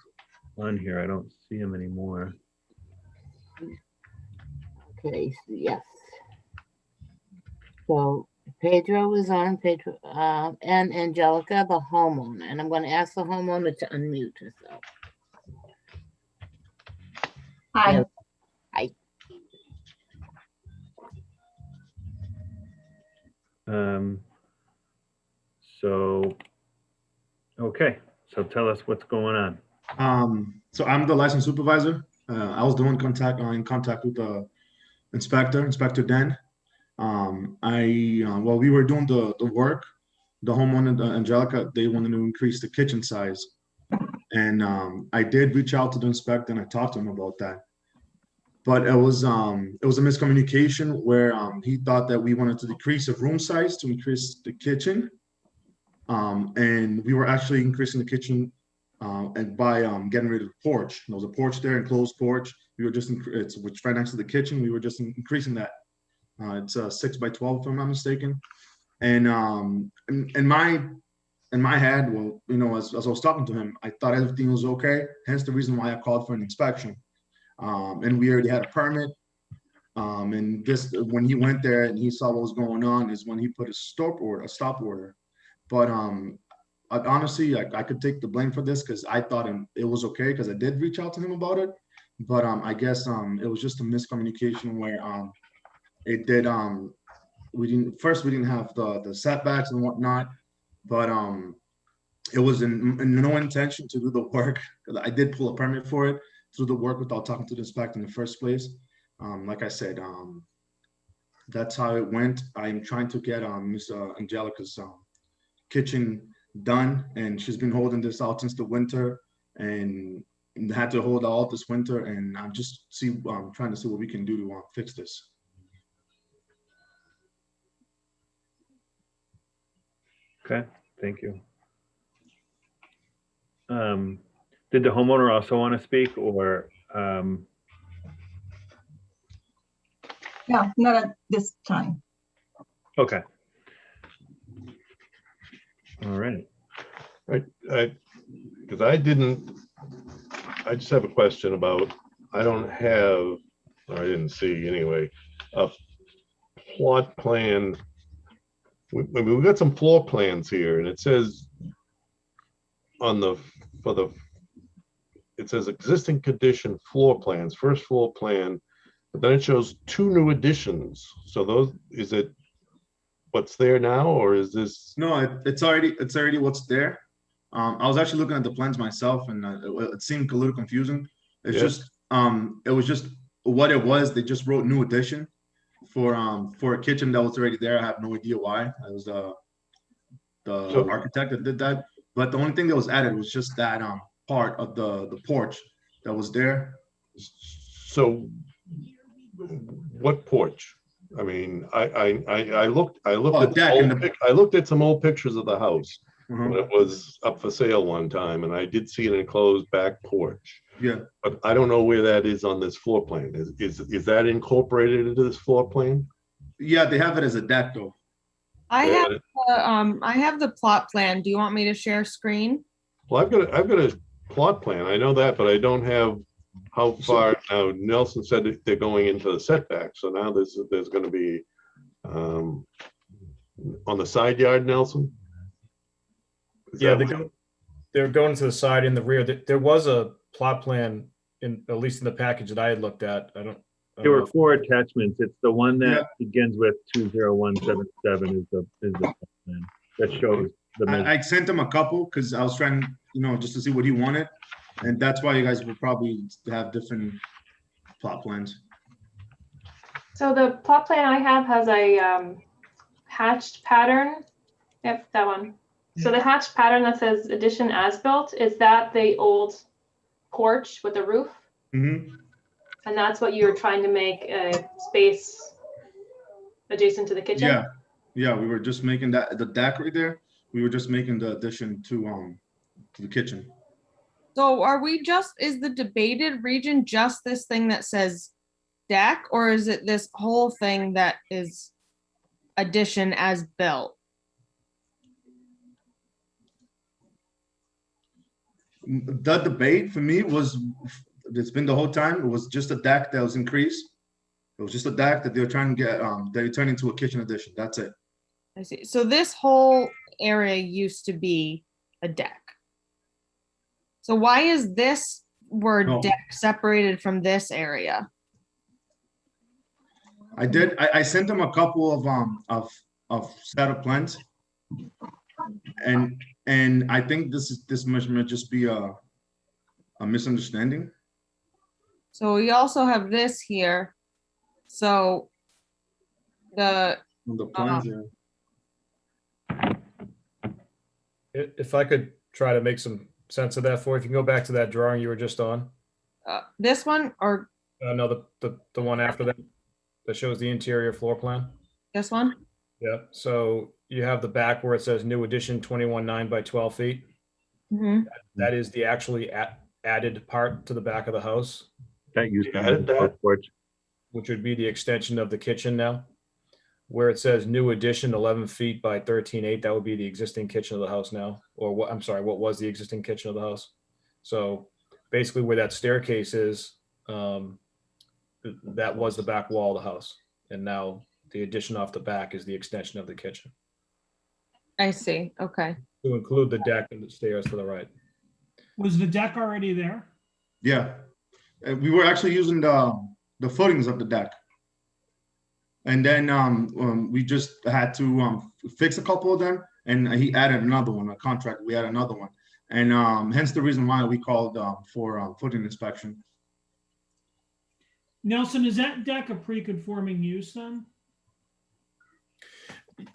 on here. I don't see him anymore. Okay, so yes. So Pedro is on, and Angelica, the homeowner, and I'm gonna ask the homeowner to unmute herself. Hi. Hi. Okay, so tell us what's going on. So I'm the license supervisor. I was the one in contact with the Inspector Dan. While we were doing the work, the homeowner, Angelica, they wanted to increase the kitchen size. And I did reach out to the inspector and I talked to him about that. But it was a miscommunication where he thought that we wanted to decrease the room size to increase the kitchen. And we were actually increasing the kitchen and by getting rid of the porch. There was a porch there, enclosed porch. We were just, which right next to the kitchen. We were just increasing that. It's a 6 by 12, if I'm not mistaken. And in my head, well, as I was talking to him, I thought everything was okay. Hence the reason why I called for an inspection. And we already had a permit. And just when he went there and he saw what was going on is when he put a stop order. But honestly, I could take the blame for this because I thought it was okay because I did reach out to him about it. But I guess it was just a miscommunication where it did we didn't have the setbacks and whatnot, but it was in no intention to do the work. I did pull a permit for it, to do the work without talking to the inspector in the first place. Like I said, that's how it went. I'm trying to get Miss Angelica's kitchen done, and she's been holding this out since the winter and had to hold out this winter, and I'm just trying to see what we can do to fix this. Okay, thank you. Did the homeowner also want to speak, or? No, not at this time. Okay. All right. Because I just have a question about, I didn't see anyway, a plot plan. We've got some floor plans here, and it says it says existing condition floor plans, first floor plan, but then it shows 2 new additions. So is it what's there now, or is this? No, it's already what's there. I was actually looking at the plans myself, and it seemed a little confusing. It's just it was just what it was. They just wrote new addition for a kitchen that was already there. I have no idea why. It was the architect that did that. But the only thing that was added was just that part of the porch that was there. So what porch? I mean, I looked at some old pictures of the house when it was up for sale one time, and I did see an enclosed back porch. Yeah. But I don't know where that is on this floor plan. Is that incorporated into this floor plan? Yeah, they have it as a deck though. I have the plot plan. Do you want me to share screen? Well, I've got a plot plan. I know that, but I don't have how far. Now Nelson said that they're going into the setback, so now there's going to be on the side yard, Nelson. Yeah, they're going to the side and the rear. There was a plot plan at least in the package that I had looked at. There were 4 attachments. It's the one that begins with 20177 is the plot plan that shows I sent him a couple because I was trying, just to see what he wanted. And that's why you guys will probably have different plot plans. So the plot plan I have has a hatched pattern. Yep, that one. So the hatched pattern that says addition as built, is that the old porch with the roof? Mm-hmm. And that's what you're trying to make a space adjacent to the kitchen? Yeah, we were just making that, the deck right there, we were just making the addition to the kitchen. So are we is the debated region just this thing that says deck, or is it this whole thing that is addition as built? The debate for me it's been the whole time, it was just a deck that was increased. It was just a deck that they were trying to get, that they turned into a kitchen addition, that's it. I see. So this whole area used to be a deck. So why is this word No. deck separated from this area? I sent them a couple of set of plans. And I think this might just be a misunderstanding. So we also have this here. So the On the plans, yeah. If I could try to make some sense of that for you, if you can go back to that drawing you were just on. this one or No, the one after that shows the interior floor plan. this one? Yeah, so you have the back where it says new addition 21.9 by 12 feet. Mhm. That is the actually added part to the back of the house, That used to Added be the that? porch. which would be the extension of the kitchen now. Where it says new addition 11 feet by 13.8, that would be the existing kitchen of the house now. Or what, I'm sorry, what was the existing kitchen of the house? So basically where that staircase is, that was the back wall of the house. And now the addition off the back is the extension of the kitchen, I see. Okay. to include the deck and the stairs to the right. Was the deck already there? Yeah, we were actually using the footings of the deck. And then we just had to fix a couple of them, and he added another one, a contract, we added another one. And hence the reason why we called for footing inspection. Nelson, is that deck a pre-conforming use then?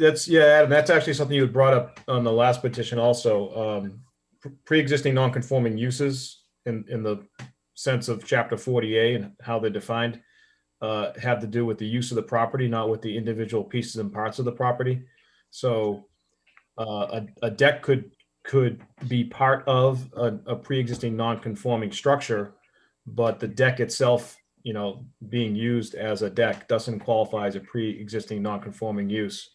Adam, that's actually something you had brought up on the last petition also. Pre-existing non-conforming uses in the sense of chapter 40A and how they're defined have to do with the use of the property, not with the individual pieces and parts of the property. So a deck could be part of a pre-existing non-conforming structure, but the deck itself, being used as a deck doesn't qualify as a pre-existing non-conforming use.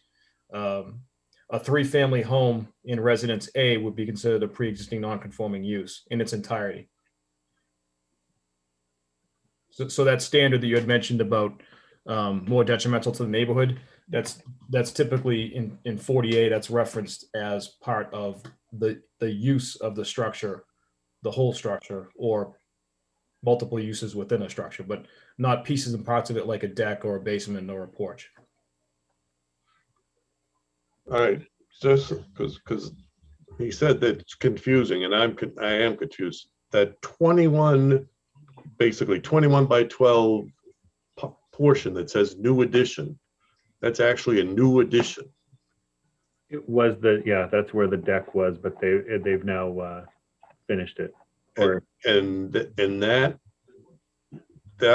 A three-family home in Residence A would be considered a pre-existing non-conforming use in its entirety. So that standard that you had mentioned about more detrimental to the neighborhood, that's typically in 48, that's referenced as part of the use of the structure, the whole structure, or multiple uses within a structure, but not pieces and parts of it like a deck or a basement or a porch. All right, just because he said that it's confusing, and I am confused. That 21, basically 21 by 12 portion that says new addition, that's actually a new addition. It was that's where the deck was, but they've now finished it. Or And that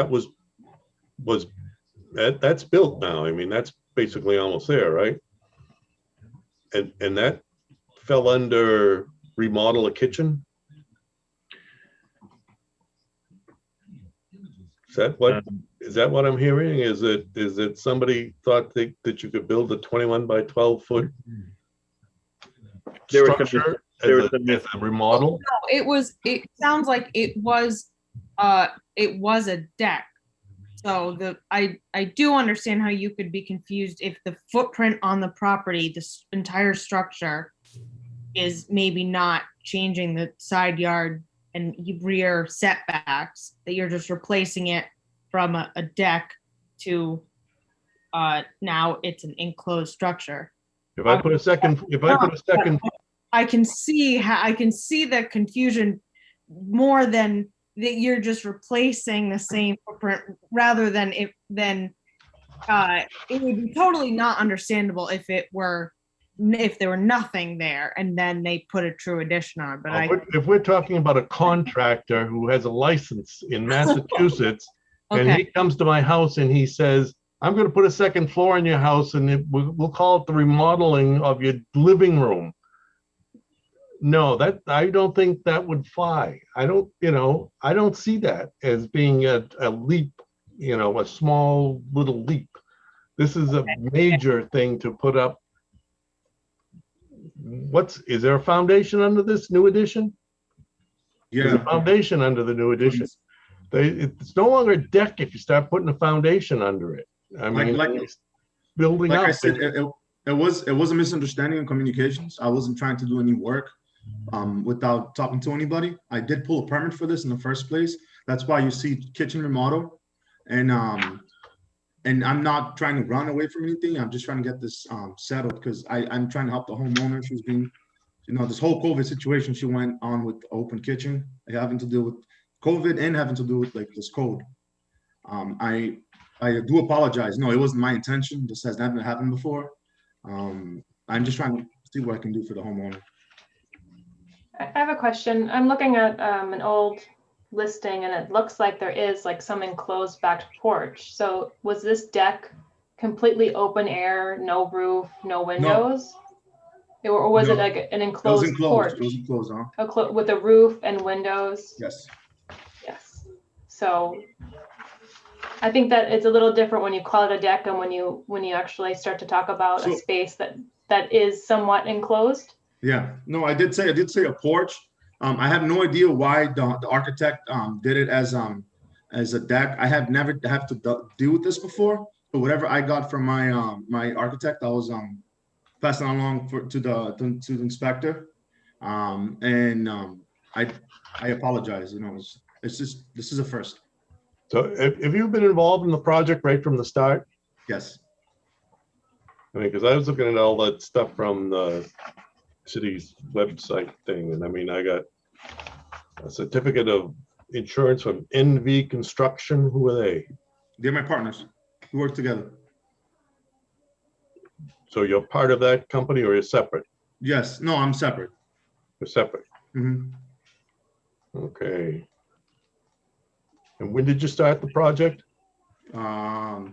was that's built now. I mean, that's basically almost there, right? And that fell under remodel a kitchen. Is that what I'm hearing? Is it somebody thought that you could build a 21 by 12 foot structure as a remodel? No, it sounds like it was a deck. So I do understand how you could be confused if the footprint on the property, this entire structure, is maybe not changing the side yard and rear setbacks, that you're just replacing it from a deck to now it's an enclosed structure. If I put a second I can see the confusion more than that you're just replacing the same footprint rather than it would be totally not understandable if there were nothing there and then they put a true addition on. But If we're talking about a contractor who has a license in Massachusetts, and he comes to my house and he says, I'm going to put a second floor in your house and we'll call it the remodeling of your living room. No, I don't think that would fly. I don't see that as being a leap, a small little leap. This is a major thing to put up. Is there a foundation under this new addition? Yeah. There's a foundation under the new addition. It's no longer a deck if you start putting a foundation under it. I mean, it's building like up. I said, it was a misunderstanding in communications. I wasn't trying to do any work without talking to anybody. I did pull a permit for this in the first place. That's why you see kitchen remodel, and I'm not trying to run away from anything. I'm just trying to get this settled because I'm trying to help the homeowner. She's been, this whole COVID situation she went on with the open kitchen, having to do with COVID and having to do with like this code. I do apologize. No, it wasn't my intention. This has never happened before. I'm just trying to see what I can do for the homeowner. I have a question. I'm looking at an old listing and it looks like there is like some enclosed back porch. So was this deck completely open air, no roof, no windows? Or was it like an enclosed porch? It was enclosed, huh? With a roof and windows? Yes. Yes. So I think that it's a little different when you call it a deck and when you actually start to talk about a space that is somewhat enclosed. Yeah, no, I did say a porch. I have no idea why the architect did it as a deck. I have never have to deal with this before. But whatever I got from my my architect, I was passing along to the inspector. I apologize. It's just this is a first. So have you been involved in the project right from the start? Yes. I mean, because I was looking at all that stuff from the city's website thing, and I mean, I got a certificate of insurance from NV Construction. Who are they? They're my partners. We work together. So you're part of that company, or you're separate? Yes. No, I'm separate. You're separate. Mm-hmm. Okay. And when did you start the project? I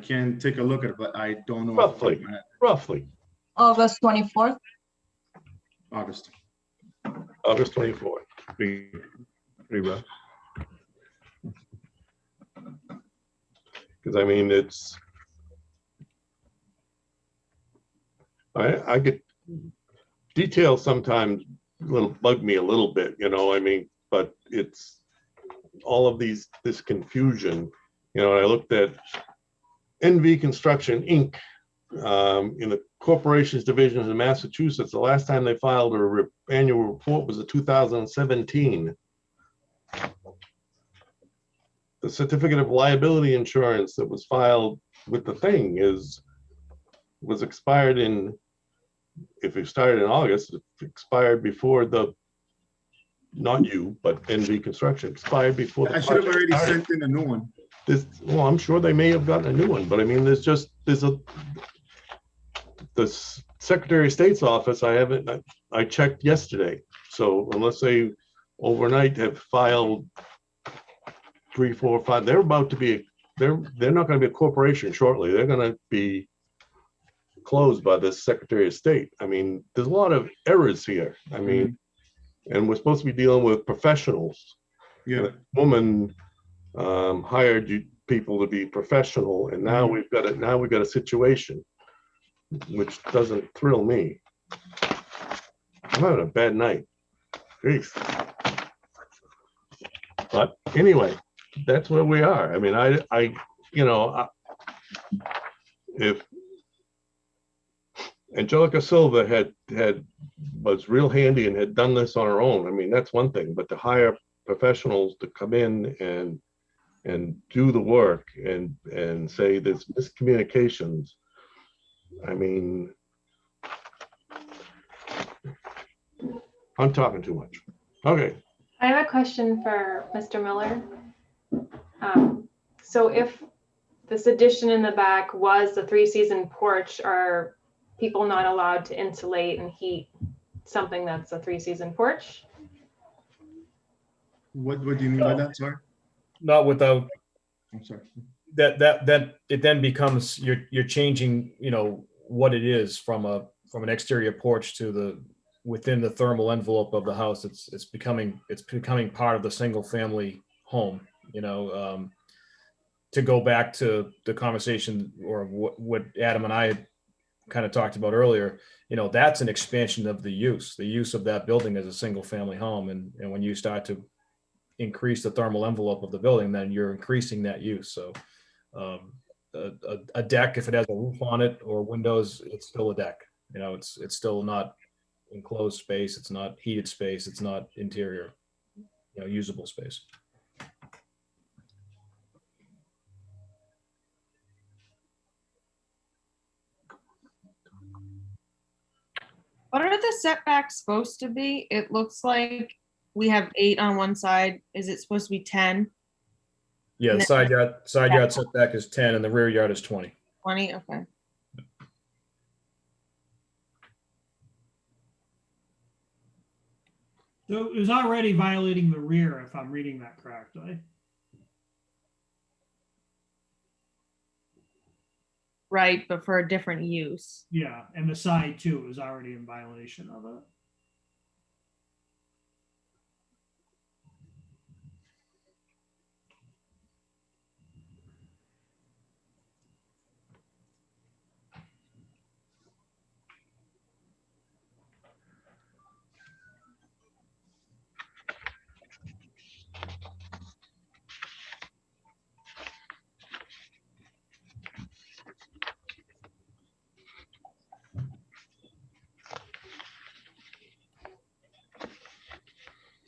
can take a look at it, but I don't know. Roughly. August 24th. August 24th. Pretty rough. Because I mean, I get details sometimes bug me a little bit, I mean, but it's all of this confusion, and I looked at NV Construction Inc. In the corporations division in Massachusetts. The last time they filed an annual report was in 2017. The certificate of liability insurance that was filed with the thing was expired if it started in August, it expired before not you, but NV Construction expired before the I should have already started. sent in a new one. Well, I'm sure they may have gotten a new one, but I mean, the Secretary of State's office, I checked yesterday. So unless they overnight have filed 3, 4, 5, they're not going to be a corporation shortly. They're going to be closed by the Secretary of State. I mean, there's a lot of errors here. I mean, and we're supposed to be dealing with professionals. Yeah. The woman hired people to be professional, and now we've got a situation which doesn't thrill me. I'm having a bad night. Jeez. But anyway, that's where we are. I mean, if Angelica Silva was real handy and had done this on her own, I mean, that's one thing, but to hire professionals to come in and do the work and say there's miscommunications. I mean, I'm talking too much. Okay, I have a question for Mr. Miller. So if this addition in the back was the 3-season porch, are people not allowed to insulate and heat something that's a 3-season porch? What do you mean by that? Sorry. Not without, I'm sorry. that it then becomes, you're changing, what it is from an exterior porch to within the thermal envelope of the house. It's becoming part of the single family home, to go back to the conversation or what Adam and I had kind of talked about earlier, that's an expansion of the use of that building as a single family home. And when you start to increase the thermal envelope of the building, then you're increasing that use. So a deck, if it has a roof on it or windows, it's still a deck. It's still not enclosed space. It's not heated space. It's not interior, usable space. What are the setbacks supposed to be? It looks like we have 8 on one side. Is it supposed to be 10? Yeah, And the then- side yard setback is 10 and the rear yard is 20. 20, okay. So it was already violating the rear, if I'm reading that correctly. Right, but for a different use. Yeah, and the side too was already in violation of it.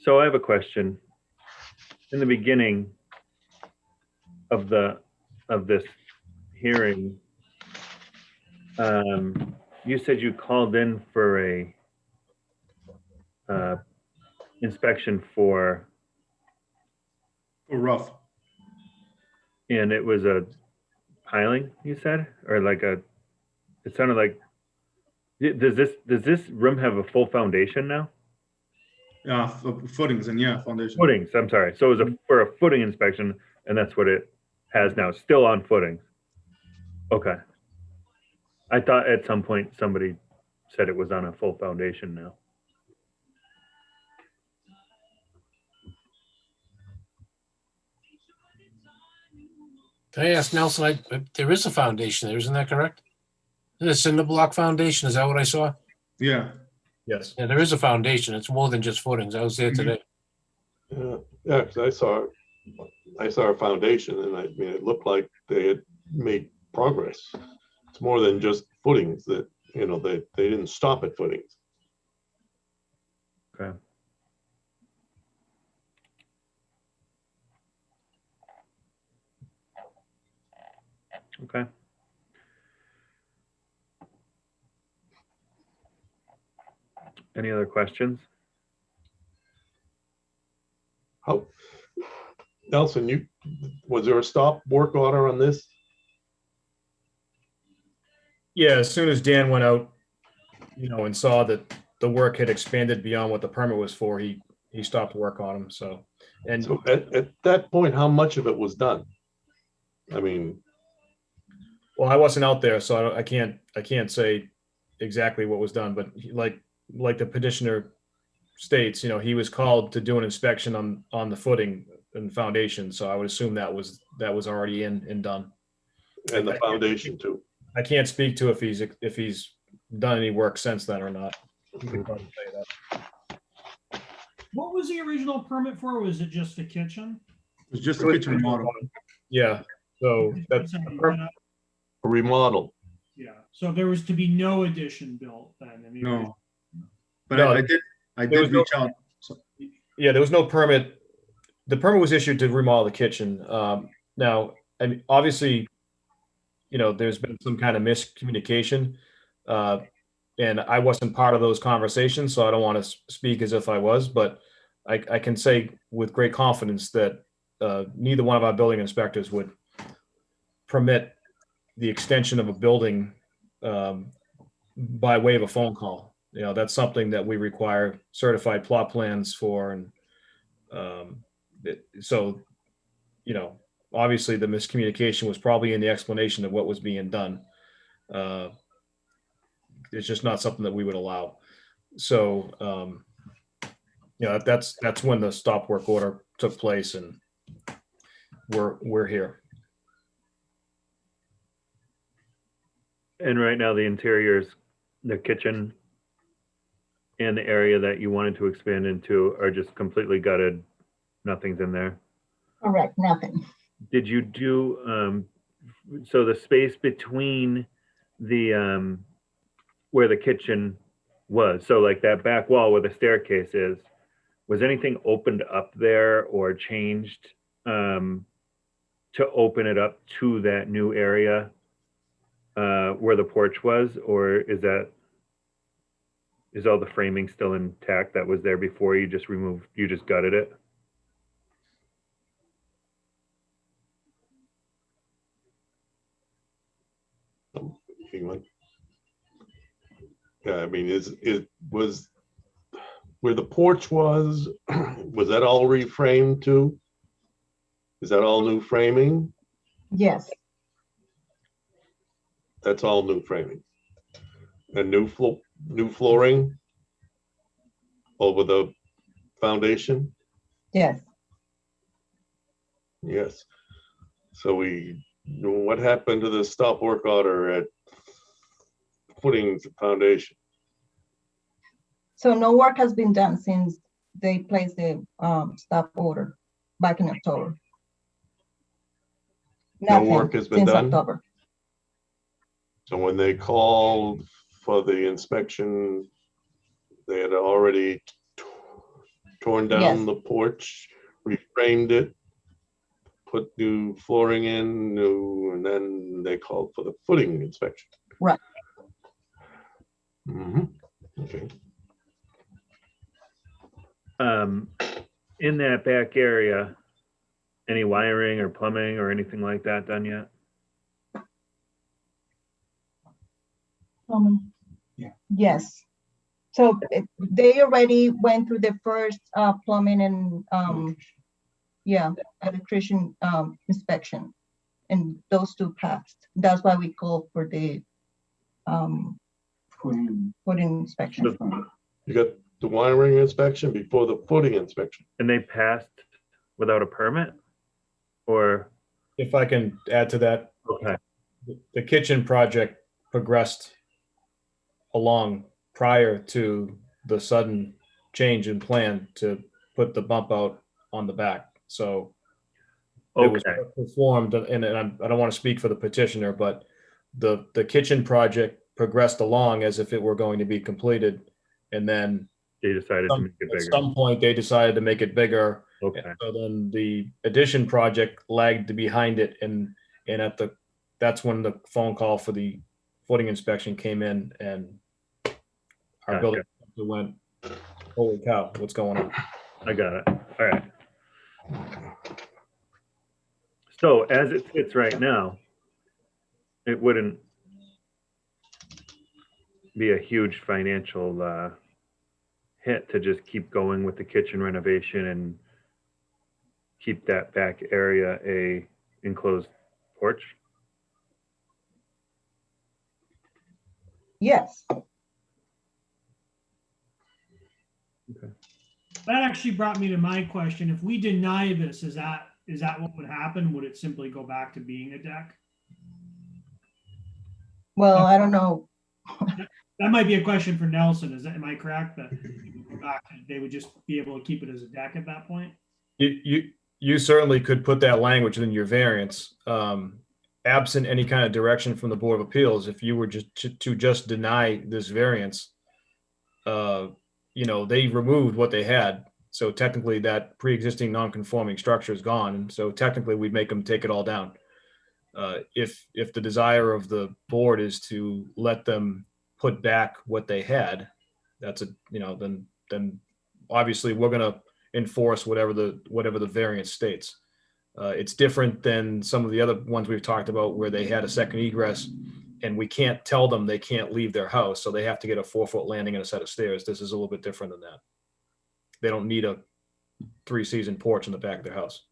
So I have a question. In the beginning of this hearing, you said you called in for a inspection for, Rough. and it was a piling, you said, or it sounded like, does this room have a full foundation now? Footings and foundation. Footings, I'm sorry. So it was for a footing inspection, and that's what it has now, still on footings. Okay. I thought at some point somebody said it was on a full foundation now. Can I ask Nelson, there is a foundation there, isn't that correct? A cinder block foundation, is that what I saw? Yeah. Yes. Yeah, there is a foundation. It's more than just footings. I was there today. yeah, because I saw a foundation and it looked like they had made progress. It's more than just footings that, they didn't stop at footings. Okay. Okay. Any other questions? How, Nelson, was there a stop work order on this? Yeah, as soon as Dan went out, and saw that the work had expanded beyond what the permit was for, he stopped work on them. So, and So at that point, how much of it was done? I mean, well, I wasn't out there, so I can't say exactly what was done, but like the petitioner states, he was called to do an inspection on the footing and foundation. So I would assume that was already in and done. and the foundation too. I can't speak to if he's done any work since then or not. You could probably say that. What was the original permit for? Was it just the kitchen? It was just a kitchen remodel. Yeah. So that's A remodel. Yeah, so there was to be no addition built then. No. But No, I there was did reach out. yeah, there was no permit. The permit was issued to remodel the kitchen. Now, I mean, obviously, there's been some kind of miscommunication. and I wasn't part of those conversations, so I don't want to speak as if I was, but I can say with great confidence that neither one of our building inspectors would permit the extension of a building by way of a phone call. You know, that's something that we require certified plot plans for. And so, you know, obviously the miscommunication was probably in the explanation of what was being done. It's just not something that we would allow. So, you know, that's when the stop work order took place, and we're here. And right now the interiors, the kitchen and the area that you wanted to expand into are just completely gutted. Nothing's in there. Correct, nothing. Did you do, so the space between the, where the kitchen was, so like that back wall where the staircase is, was anything opened up there or changed to open it up to that new area where the porch was, or is all the framing still intact that was there before you just gutted it? Yeah, I mean, it was where the porch was that all reframed too? Is that all new framing? Yes, That's all new framing. And new flooring over the foundation? yes. Yes. So what happened to the stop work order at footings and foundation? So no work has been done since they placed the stop order back in October. No work has been since done? October. So when they called for the inspection, they had already torn down Yes. the porch, reframed it, put new flooring in, and then they called for the footing inspection. Right. Okay. In that back area, any wiring or plumbing or anything like that done yet? Yes. So they already went through the first plumbing and electrician inspection, and those two passed. That's why we called for the footing inspection. You got the wiring inspection before the footing inspection. And they passed without a permit? Or, If I can add to that, okay, the kitchen project progressed along prior to the sudden change in plan to put the bump out on the back. So it was okay, performed, and I don't want to speak for the petitioner, but the kitchen project progressed along as if it were going to be completed. And then they decided to make it at bigger. some point, they decided to make it bigger. Okay, So then the addition project lagged behind it, and that's when the phone call for the footing inspection came in, and our Gotcha. building inspector went, "Holy cow, what's going on?" I got it. All right. So as it sits right now, it wouldn't be a huge financial hit to just keep going with the kitchen renovation and keep that back area a enclosed porch? Yes. That actually brought me to my question. If we deny this, is that what would happen? Would it simply go back to being a deck? Well, I don't know. That might be a question for Nelson. Am I correct that if we go back, they would just be able to keep it as a deck at that point? You certainly could put that language in your variance, absent any kind of direction from the Board of Appeals. If you were just to just deny this variance, they removed what they had. So technically that pre-existing non-conforming structure is gone. And so technically we'd make them take it all down. If the desire of the board is to let them put back what they had, that's a, you know, then obviously we're gonna enforce whatever the variance states. It's different than some of the other ones we've talked about where they had a second egress and we can't tell them they can't leave their house, so they have to get a 4-foot landing and a set of stairs. This is a little bit different than that. They don't need a 3-season porch in the back of their house.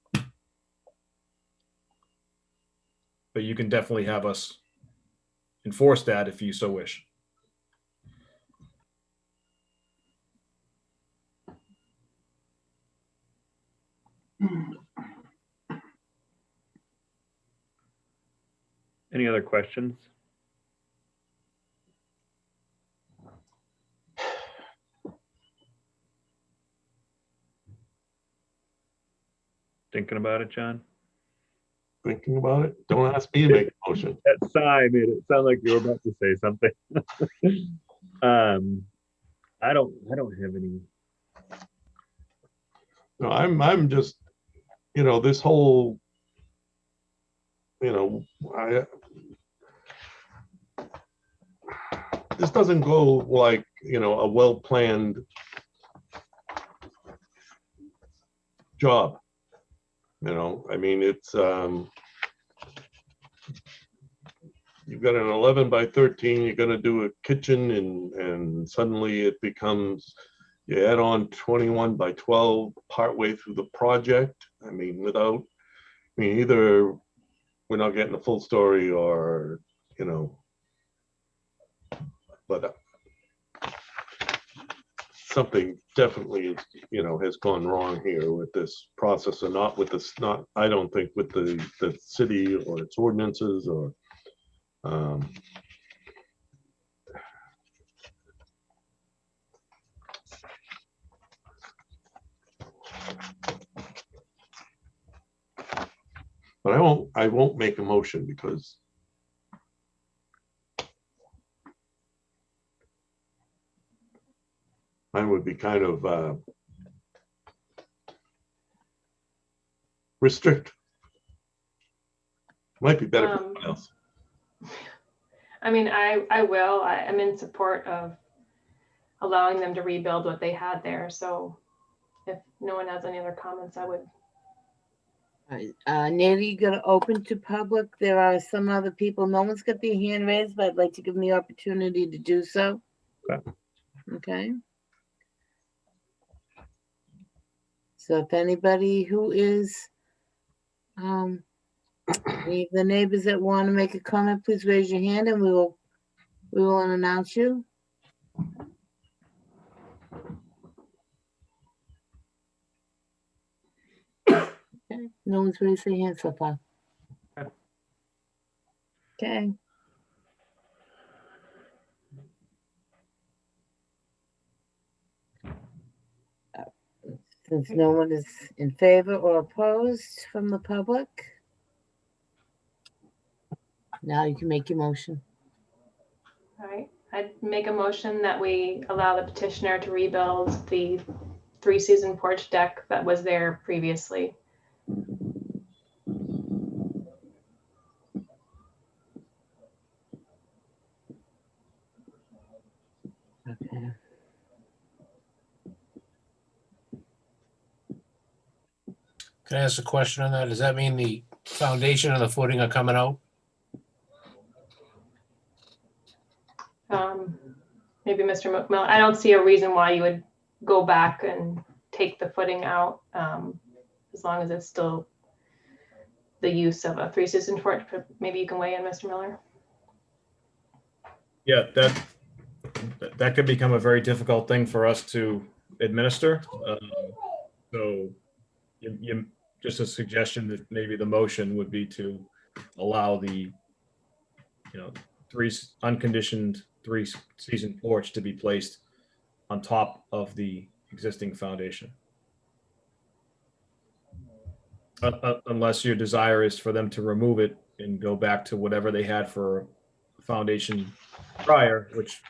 But you can definitely have us enforce that if you so wish. Any other questions? Thinking about it, John? Thinking about it? Don't ask me to make a motion. That sigh made it sound like you were about to say something. I don't have any. No, I'm just, you know, this whole, you know, this doesn't go like, you know, a well-planned job. You know, I mean, it's, you've got an 11 by 13, you're gonna do a kitchen and suddenly it becomes, you add on 21 by 12 partway through the project. I mean, either we're not getting a full story or, you know, but something definitely, you know, has gone wrong here with this process, and not with this, I don't think with the city or its ordinances or but I won't make a motion because mine would be kind of restrict. Might be better for someone else. I mean, I'm in support of allowing them to rebuild what they had there. So if no one has any other comments, I would. Nate, you gonna open to public? There are some other people. No one's got their hand raised, but I'd like to give them the opportunity to do so. Okay. Okay. So if anybody who is, any of the neighbors that want to make a comment, please raise your hand and we will announce you. Okay, no one's raised their hand so far. Okay. Since no one is in favor or opposed from the public, now you can make your motion. All right, I'd make a motion that we allow the petitioner to rebuild the 3-season porch deck that was there previously. Okay. Can I ask a question on that? Does that mean the foundation and the footing are coming out? Maybe Mr. McMillan, I don't see a reason why you would go back and take the footing out, as long as it's still the use of a 3-season porch. Maybe you can weigh in, Mr. Miller. Yeah, that could become a very difficult thing for us to administer. So just a suggestion that maybe the motion would be to allow the, you know, unconditioned 3-season porch to be placed on top of the existing foundation. Unless your desire is for them to remove it and go back to whatever they had for foundation prior, which,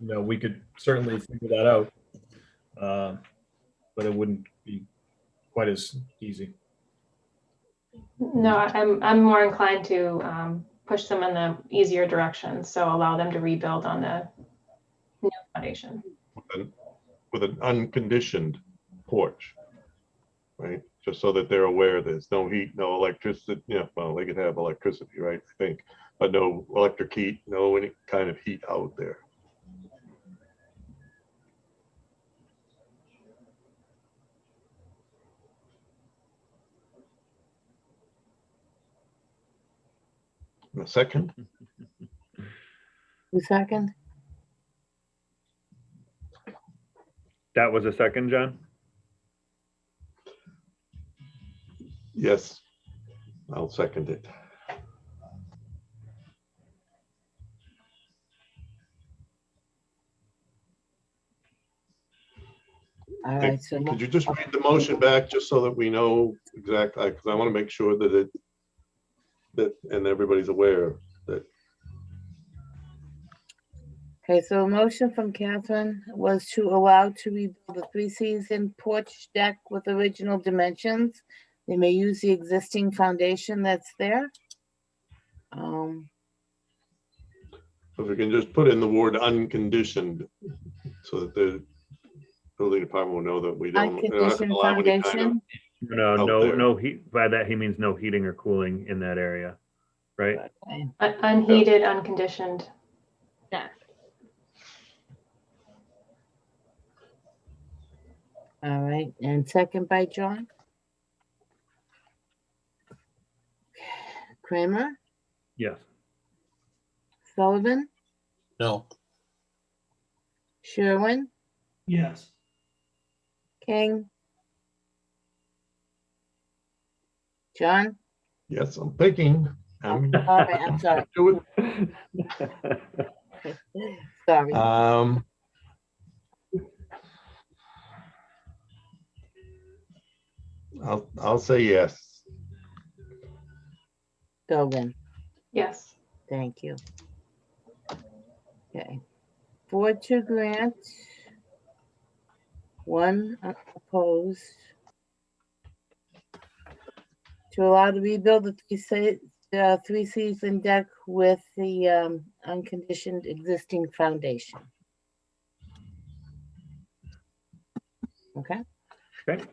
you know, we could certainly figure that out, but it wouldn't be quite as easy. No, I'm more inclined to push them in the easier direction. So allow them to rebuild on the new foundation. With an unconditioned porch, right? Just so that they're aware there's no heat, no electricity. Yeah, well, they could have electricity, right? I think, but no electric heat, no any kind of heat out there. A second? Who second? That was a second, John? Yes, I'll second it. All right, so Could you just read the motion back just so that we know exactly, because I want to make sure that and everybody's aware that. okay, so a motion from Catherine was to allow to rebuild a three-season porch deck with original dimensions. They may use the existing foundation that's there. If we can just put in the word unconditioned so that the building department will know that we don't. we're not gonna Unconditioned allow any kind of- foundation. No heat. By that, he means no heating or cooling in that area, right? Okay. Unheated, unconditioned. Yeah. All right, and second by John. Kramer, Yes. Sullivan, No, Sherwin, Yes. King. John, Yes, I'm thinking. all right, I'm sorry, Do it. sorry. I'll say yes. Sullivan, Yes. thank you. Okay, 4 to grant, 1 opposed. To allow to rebuild the three-season deck with the unconditioned existing foundation. Okay, Okay.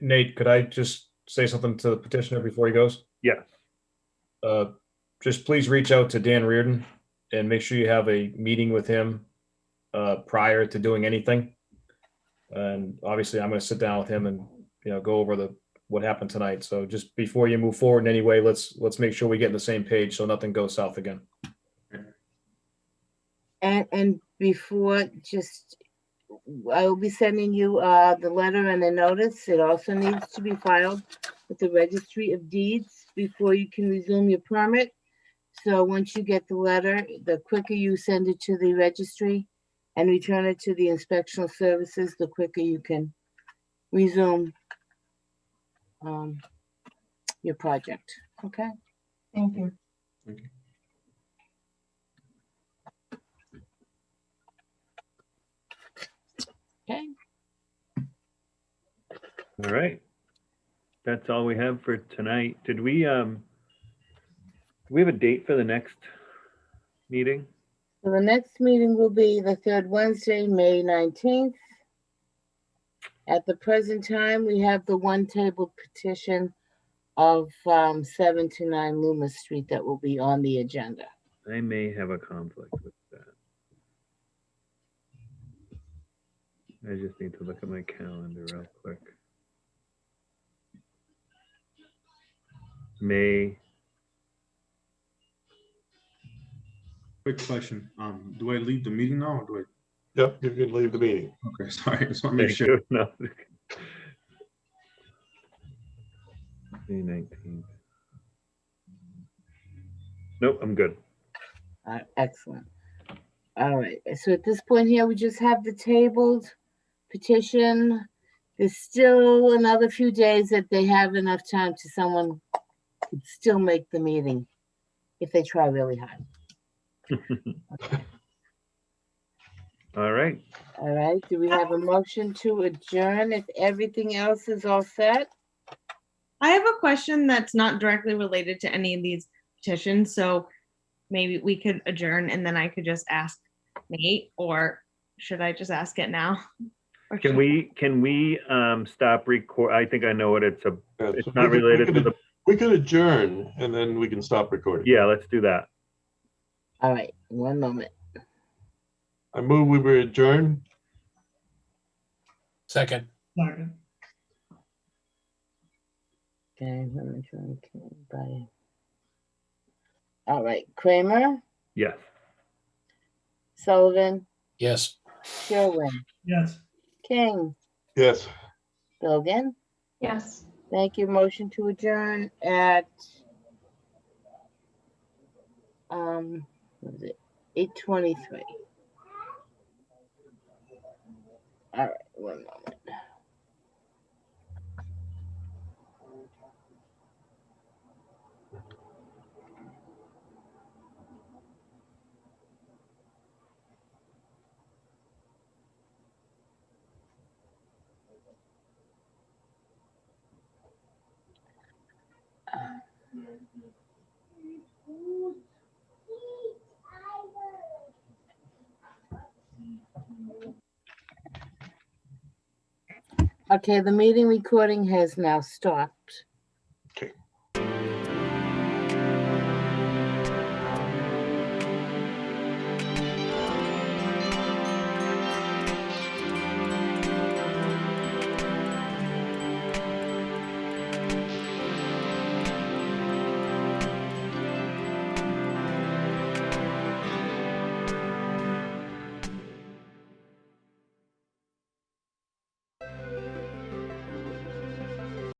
Nate, could I just say something to the petitioner before he goes? Yes. Just please reach out to Dan Reardon and make sure you have a meeting with him prior to doing anything. And obviously, I'm going to sit down with him and go over what happened tonight. So just before you move forward in any way, let's make sure we get on the same page so nothing goes south again. and before, just, I will be sending you the letter and the notice. It also needs to be filed with the Registry of Deeds before you can resume your permit. So once you get the letter, the quicker you send it to the registry and return it to the inspectional services, the quicker you can resume your project, okay? Thank you. Okay, All right. That's all we have for tonight. Did we have a date for the next meeting? so the next meeting will be the third Wednesday, May 19th. At the present time, we have the one table petition of 7 to 9 Loomis Street that will be on the agenda. I may have a conflict with that. I just need to look at my calendar real quick. May, Quick question. Do I leave the meeting now or do I? Yep, you can leave the meeting. Okay, sorry. I just want to make thank sure. you. No. May 19th. Nope, I'm good. Excellent. All right, so at this point here, we just have the tabled petition. There's still another few days that they have enough time to someone could still make the meeting if they try really hard. All right. All right, do we have a motion to adjourn if everything else is all set? I have a question that's not directly related to any of these. petition, so maybe we could adjourn and then I could just ask Nate, or should I just ask it now? Or Can should- we stop record? I think I know what it's Yeah, it's so not related to the, We could adjourn and then we can stop recording. yeah, let's do that. All right, one moment. I move we were adjourned. Second. Second. Okay, let me try and by. All right, Kramer, Yes. Sullivan, Yes. Sherwin, Yes. King, Yes. Bilgan. Yes. Thank you. Motion to adjourn at what was it? 8:23. All right, one moment. Okay, the meeting recording has now stopped.